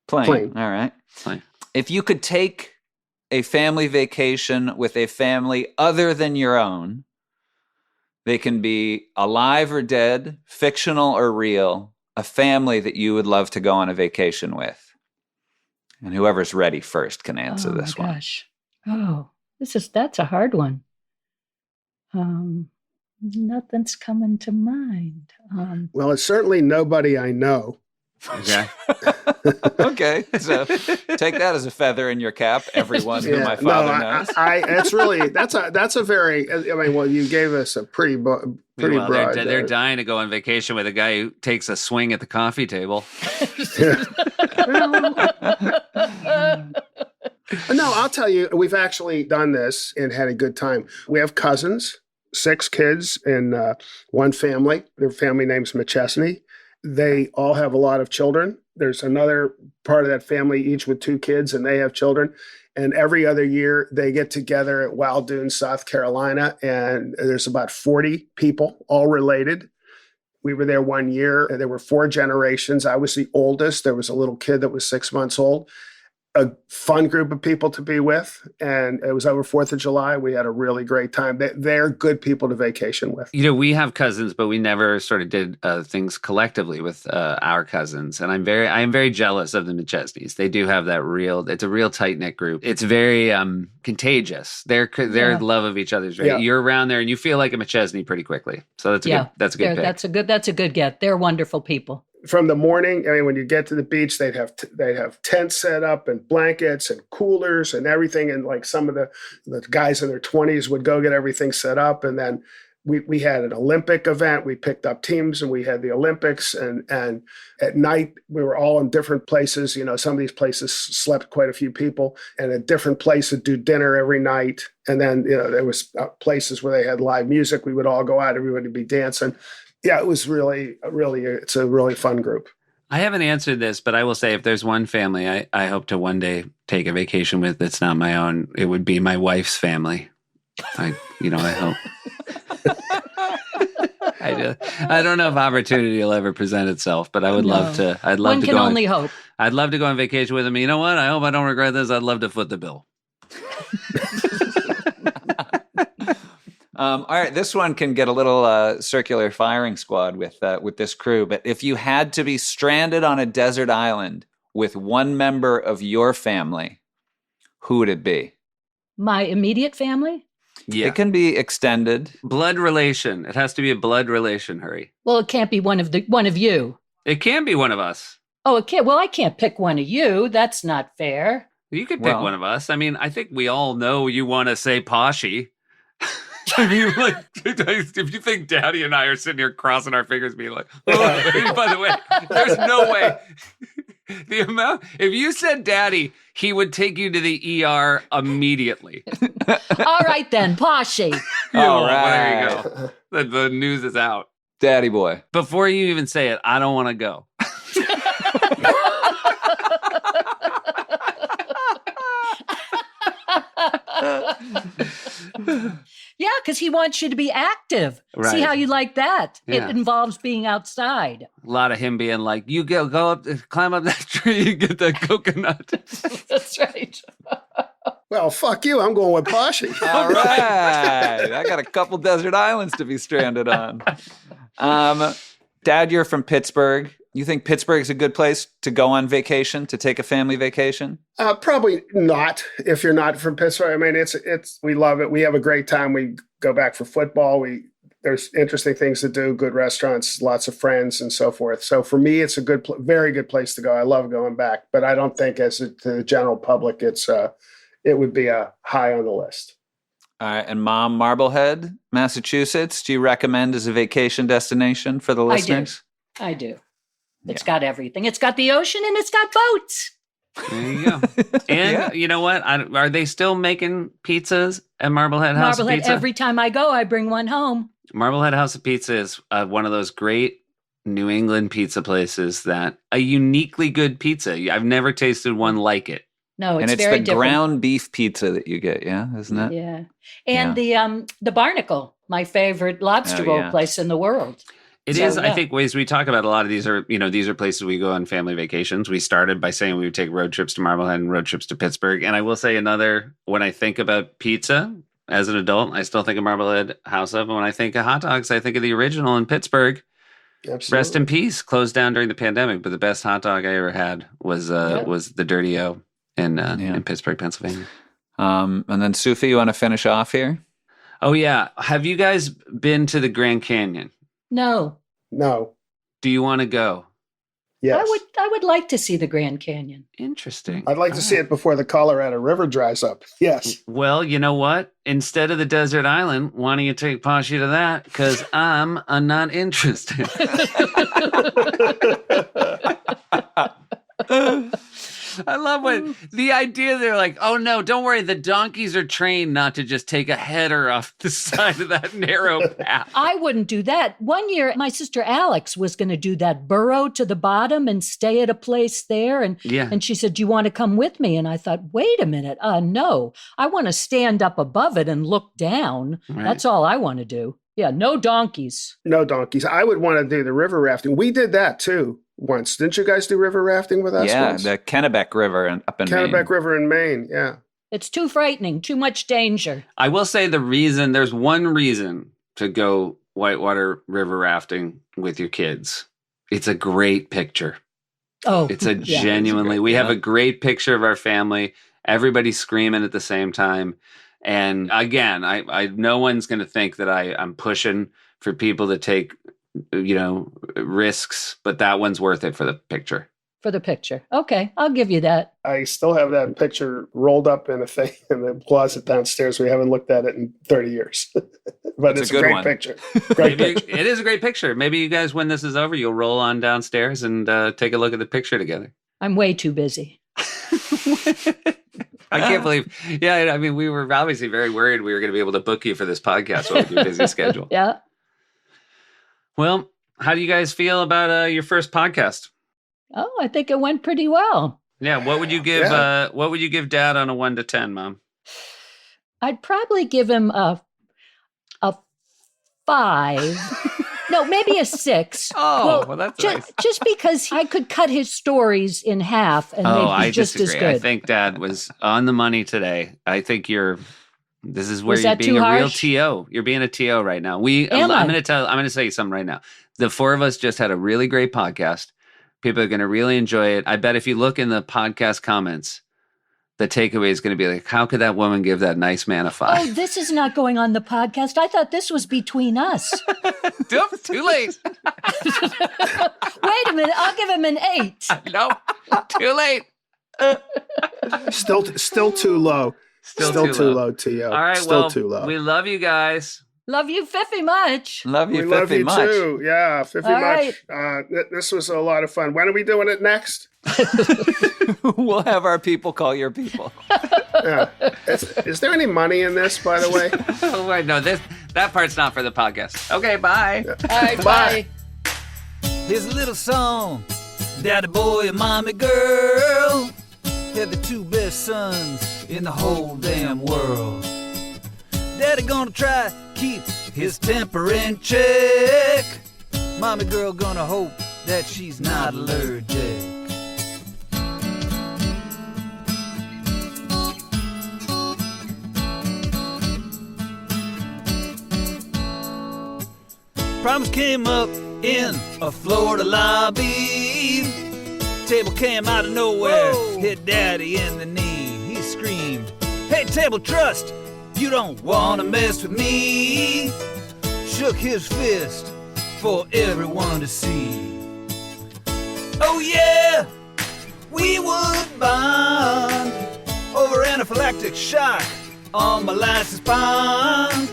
[SPEAKER 2] Plane. All right.
[SPEAKER 1] Plane.
[SPEAKER 2] If you could take a family vacation with a family other than your own, they can be alive or dead, fictional or real, a family that you would love to go on a vacation with. And whoever's ready first can answer this one.
[SPEAKER 4] Gosh. Oh, that's a hard one. Nothing's coming to mind.
[SPEAKER 5] Well, it's certainly nobody I know.
[SPEAKER 1] Okay.
[SPEAKER 2] Okay, so take that as a feather in your cap, everyone who my father knows.
[SPEAKER 5] It's really that's a very. I mean, well, you gave us a pretty broad.
[SPEAKER 1] They're dying to go on vacation with a guy who takes a swing at the coffee table.
[SPEAKER 5] No, I'll tell you, we've actually done this and had a good time. We have cousins, 6 kids in one family. Their family name's McChesney. They all have a lot of children. There's another part of that family, each with 2 kids, and they have children. And every other year, they get together at Wild Dunes, South Carolina, and there's about 40 people, all related. We were there one year. There were 4 generations. I was the oldest. There was a little kid that was 6 months old. a fun group of people to be with. And it was over 4th of July. We had a really great time. They're good people to vacation with.
[SPEAKER 1] You know, we have cousins, but we never sort of did things collectively with our cousins. And I am very jealous of the McChesneys. They do have it's a real tight knit group. It's very contagious. Their love of each other's right. Yeah. You're around there and you feel like a McChesney pretty quickly. So that's a good pick.
[SPEAKER 4] That's a good get. They're wonderful people.
[SPEAKER 5] From the morning, I mean, when you get to the beach, they'd have tents set up and blankets and coolers and everything. And like some of the guys in their 20s would go get everything set up. And then we had an Olympic event. We picked up teams and we had the Olympics. And at night, we were all in different places. You know, some of these places slept quite a few people, and a different place would do dinner every night. And then, you know, there was places where they had live music. We would all go out, everybody would be dancing. Yeah, it was it's a really fun group.
[SPEAKER 1] I haven't answered this, but I will say if there's one family I hope to one day take a vacation with that's not my own, it would be my wife's family. I hope. I don't know if opportunity will ever present itself, but I would love to. I'd love
[SPEAKER 4] One
[SPEAKER 1] to
[SPEAKER 4] can
[SPEAKER 1] go
[SPEAKER 4] only hope.
[SPEAKER 1] I'd love to go on vacation with them. You know what? I hope I don't regret this. I'd love to foot the bill.
[SPEAKER 2] All right, this one can get a little circular firing squad with this crew. But if you had to be stranded on a desert island with one member of your family, who would it be?
[SPEAKER 4] My immediate family?
[SPEAKER 1] Yeah.
[SPEAKER 2] It can be extended.
[SPEAKER 1] Blood relation. It has to be a blood relation, Hurry.
[SPEAKER 4] Well, it can't be one of you.
[SPEAKER 1] It can be one of us.
[SPEAKER 4] Oh, it can't. Well, I can't pick one of you. That's not fair.
[SPEAKER 1] You could pick one of us. I mean, I think we all know you want to say Poshie. I mean, like, if you think Daddy and I are sitting here crossing our fingers, being like, oh, by the way, there's no way. If you said Daddy, he would take you to the ER immediately.
[SPEAKER 4] All right, then, Poshie.
[SPEAKER 2] All right.
[SPEAKER 1] Well, there you go. The news is out.
[SPEAKER 2] Daddy boy.
[SPEAKER 1] Before you even say it, I don't want to go.
[SPEAKER 4] Yeah, because he wants you to be active.
[SPEAKER 1] Right.
[SPEAKER 4] See how you like that?
[SPEAKER 1] Yeah.
[SPEAKER 4] It involves being outside.
[SPEAKER 1] A lot of him being like, you go up, climb up that tree, get that coconut.
[SPEAKER 4] That's right.
[SPEAKER 5] Well, fuck you. I'm going with Poshie.
[SPEAKER 2] All right. I got a couple desert islands to be stranded on. Dad, you're from Pittsburgh. You think Pittsburgh's a good place to go on vacation, to take a family vacation?
[SPEAKER 5] Probably not if you're not from Pittsburgh. I mean, we love it. We have a great time. We go back for football. There's interesting things to do, good restaurants, lots of friends and so forth. So for me, it's a very good place to go. I love going back, but I don't think to the general public, it would be high on the list.
[SPEAKER 2] All right. And Mom, Marblehead, Massachusetts, do you recommend as a vacation destination for the listeners?
[SPEAKER 4] I do. It's got everything. It's got the ocean and it's got boats.
[SPEAKER 1] There you go. And you know what? Are they still making pizzas at Marblehead House of Pizza?
[SPEAKER 4] Every time I go, I bring one home.
[SPEAKER 1] Marblehead House of Pizza is one of those great New England pizza places that a uniquely good pizza. I've never tasted one like it.
[SPEAKER 4] No, it's
[SPEAKER 2] and it's
[SPEAKER 4] very
[SPEAKER 2] the
[SPEAKER 4] different.
[SPEAKER 2] ground beef pizza that you get, yeah, isn't it?
[SPEAKER 4] Yeah, and the Barnacle, my favorite lobster roll place in the world.
[SPEAKER 1] It is. I think ways we talk about a lot of these are places we go on family vacations. We started by saying we would take road trips to Marblehead and road trips to Pittsburgh. And I will say when I think about pizza as an adult, I still think of Marblehead House of. And when I think of hot dogs, I think of the original in Pittsburgh. Absolutely. Rest in peace. Closed down during the pandemic, but the best hot dog I ever had was the Dirty O in Pittsburgh, Pennsylvania.
[SPEAKER 2] And then Soofie, you want to finish off here?
[SPEAKER 1] Oh yeah. Have you guys been to the Grand Canyon?
[SPEAKER 4] No.
[SPEAKER 1] Do you want to go?
[SPEAKER 5] Yes.
[SPEAKER 4] I would like to see the Grand Canyon.
[SPEAKER 1] Interesting.
[SPEAKER 5] I'd like to see it before the Colorado River dries up. Yes.
[SPEAKER 1] Well, you know what? Instead of the desert island, why don't you take Poshie to that? Because I'm not interested. I love the idea. They're like, oh no, don't worry. The donkeys are trained not to just take a header off the side of that narrow path.
[SPEAKER 4] I wouldn't do that. One year, my sister Alex was going to do that, burrow to the bottom and stay at a place there. And she said, do you want to come with me? And I thought, wait a minute. No, I want to stand up above it and look down. Right. That's all I want to do. Yeah, no donkeys.
[SPEAKER 5] No donkeys. I would want to do the river rafting. We did that too. once. Didn't you guys do river rafting with us
[SPEAKER 2] Yeah,
[SPEAKER 5] once?
[SPEAKER 2] the Kennebec River up in Maine.
[SPEAKER 5] Kennebec River in Maine, yeah.
[SPEAKER 4] It's too frightening, too much danger.
[SPEAKER 1] I will say there's one reason to go whitewater river rafting with your kids. It's a great picture.
[SPEAKER 4] Oh,
[SPEAKER 1] It's a
[SPEAKER 4] yeah.
[SPEAKER 1] genuinely, we have
[SPEAKER 2] yeah.
[SPEAKER 1] a great picture of our family. Everybody's screaming at the same time. And again, I no one's going to think that I'm pushing for people to take, risks, but that one's worth it for the picture.
[SPEAKER 4] For the picture. Okay, I'll give you that.
[SPEAKER 5] I still have that picture rolled up in a thing in the closet downstairs. We haven't looked at it in 30 years. But
[SPEAKER 2] It's
[SPEAKER 5] it's
[SPEAKER 2] a
[SPEAKER 5] a
[SPEAKER 2] good
[SPEAKER 5] great
[SPEAKER 2] one.
[SPEAKER 5] picture. Great
[SPEAKER 1] Maybe
[SPEAKER 5] picture.
[SPEAKER 1] it is a great picture. Maybe you guys, when this is over, you'll roll on downstairs and take a look at the picture together.
[SPEAKER 4] I'm way too busy.
[SPEAKER 1] I can't believe. Yeah, I mean, we were obviously very worried we were going to be able to book you for this podcast with your busy schedule.
[SPEAKER 4] Yeah.
[SPEAKER 1] Well, how do you guys feel about your first podcast?
[SPEAKER 4] Oh, I think it went pretty well.
[SPEAKER 1] Yeah, what would you give?
[SPEAKER 5] Yeah.
[SPEAKER 1] What would you give Dad on a 1 to 10, Mom?
[SPEAKER 4] I'd probably give him a 5. No, maybe a 6.
[SPEAKER 1] Oh, well, that's nice.
[SPEAKER 4] Just because I could cut his stories in half and
[SPEAKER 1] Oh,
[SPEAKER 4] they'd be
[SPEAKER 1] I
[SPEAKER 4] just
[SPEAKER 1] disagree.
[SPEAKER 4] as good.
[SPEAKER 1] I think Dad was on the money today. I think this is where
[SPEAKER 4] Was
[SPEAKER 1] you're
[SPEAKER 4] that
[SPEAKER 1] being
[SPEAKER 4] too
[SPEAKER 1] a real
[SPEAKER 4] harsh?
[SPEAKER 1] TO. You're being a TO right now.
[SPEAKER 4] Am I?
[SPEAKER 1] I'm going to tell you something right now. The 4 of us just had a really great podcast. People are going to really enjoy it. I bet if you look in the podcast comments, the takeaway is going to be like, how could that woman give that nice man a 5?
[SPEAKER 4] Oh, this is not going on the podcast. I thought this was between us.
[SPEAKER 1] Too late.
[SPEAKER 4] Wait a minute. I'll give him an 8.
[SPEAKER 1] No, too late.
[SPEAKER 5] Still too low.
[SPEAKER 1] Still
[SPEAKER 5] Still
[SPEAKER 1] too
[SPEAKER 5] too
[SPEAKER 1] low.
[SPEAKER 5] low, T.O.
[SPEAKER 1] All right,
[SPEAKER 5] Still
[SPEAKER 1] well,
[SPEAKER 5] too low.
[SPEAKER 1] we love you guys.
[SPEAKER 4] Love you, Fiffy, much.
[SPEAKER 2] Love you,
[SPEAKER 5] We love
[SPEAKER 2] Fiffy,
[SPEAKER 5] you
[SPEAKER 2] much.
[SPEAKER 5] too. Yeah, 50
[SPEAKER 4] All
[SPEAKER 5] much. This was a lot of fun. When are we doing it next?
[SPEAKER 2] We'll have our people call your people.
[SPEAKER 5] Yeah. Is there any money in this, by the way?
[SPEAKER 1] Oh, wait, no, that part's not for the podcast. Okay, bye.
[SPEAKER 4] All right,
[SPEAKER 5] Bye.
[SPEAKER 6] Here's a little song. Daddy boy and mommy girl had the 2 best sons in the whole damn world. Daddy gonna try keep his temper in check. Mommy girl gonna hope that she's not allergic. Problems came up in a Florida lobby. Table came out of nowhere, hit Daddy in the knee. He screamed, "Hey, Table, trust! You don't wanna mess with me." Shook his fist for everyone to see. Oh yeah, we would bond over anaphylactic shock on molasses pond.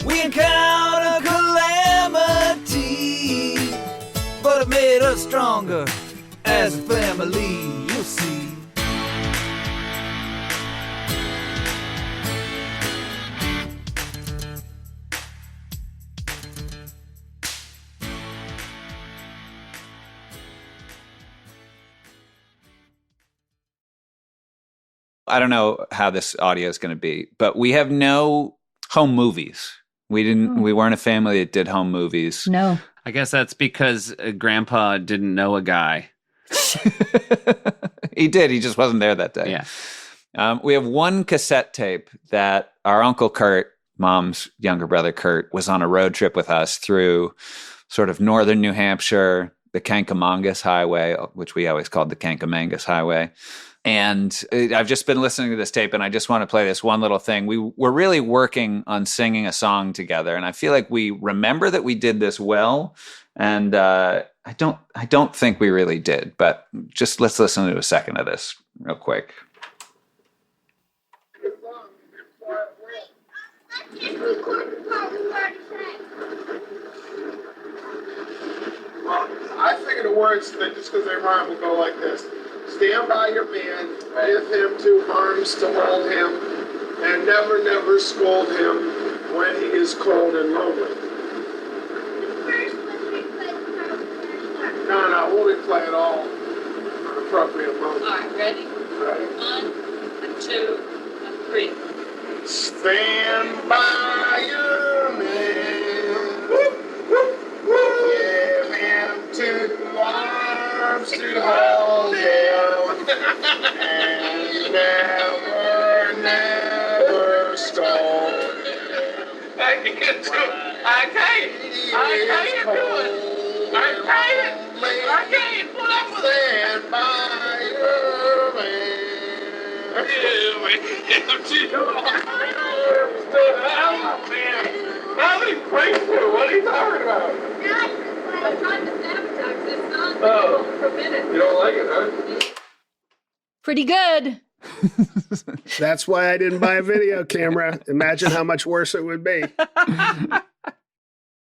[SPEAKER 6] We encountered calamity, but it made us stronger as a family, you'll see.
[SPEAKER 2] I don't know how this audio is going to be, but we have no home movies. We weren't a family that did home movies.
[SPEAKER 4] No.
[SPEAKER 1] I guess that's because Grandpa didn't know a guy.
[SPEAKER 2] He did. He just wasn't there that day.
[SPEAKER 1] Yeah.
[SPEAKER 2] We have one cassette tape that our Uncle Kurt, Mom's younger brother Kurt, was on a road trip with us through sort of northern New Hampshire, the Kankamangas Highway, which we always called the Kankamangas Highway. And I've just been listening to this tape, and I just want to play this one little thing. We were really working on singing a song together, and I feel like we remember that we did this well, and I don't think we really did. But just let's listen to a second of this real quick.
[SPEAKER 5] Well, I figure the words, just because they rhyme, will go like this. Stand by your man, give him 2 arms to hold him, and never, never scold him when he is cold and lonely. No, we'll replay it all at an appropriate moment.
[SPEAKER 7] All right, ready?
[SPEAKER 5] Right.
[SPEAKER 7] 1, 2, 3.
[SPEAKER 5] Stand by your man, give him 2 arms.
[SPEAKER 8] can't do it. I can't put up with it. What are you talking about?
[SPEAKER 7] I'm trying to sabotage this song for a minute.
[SPEAKER 8] You don't like it, huh?
[SPEAKER 4] Pretty good.
[SPEAKER 5] That's why I didn't buy a video camera. Imagine how much worse it would be.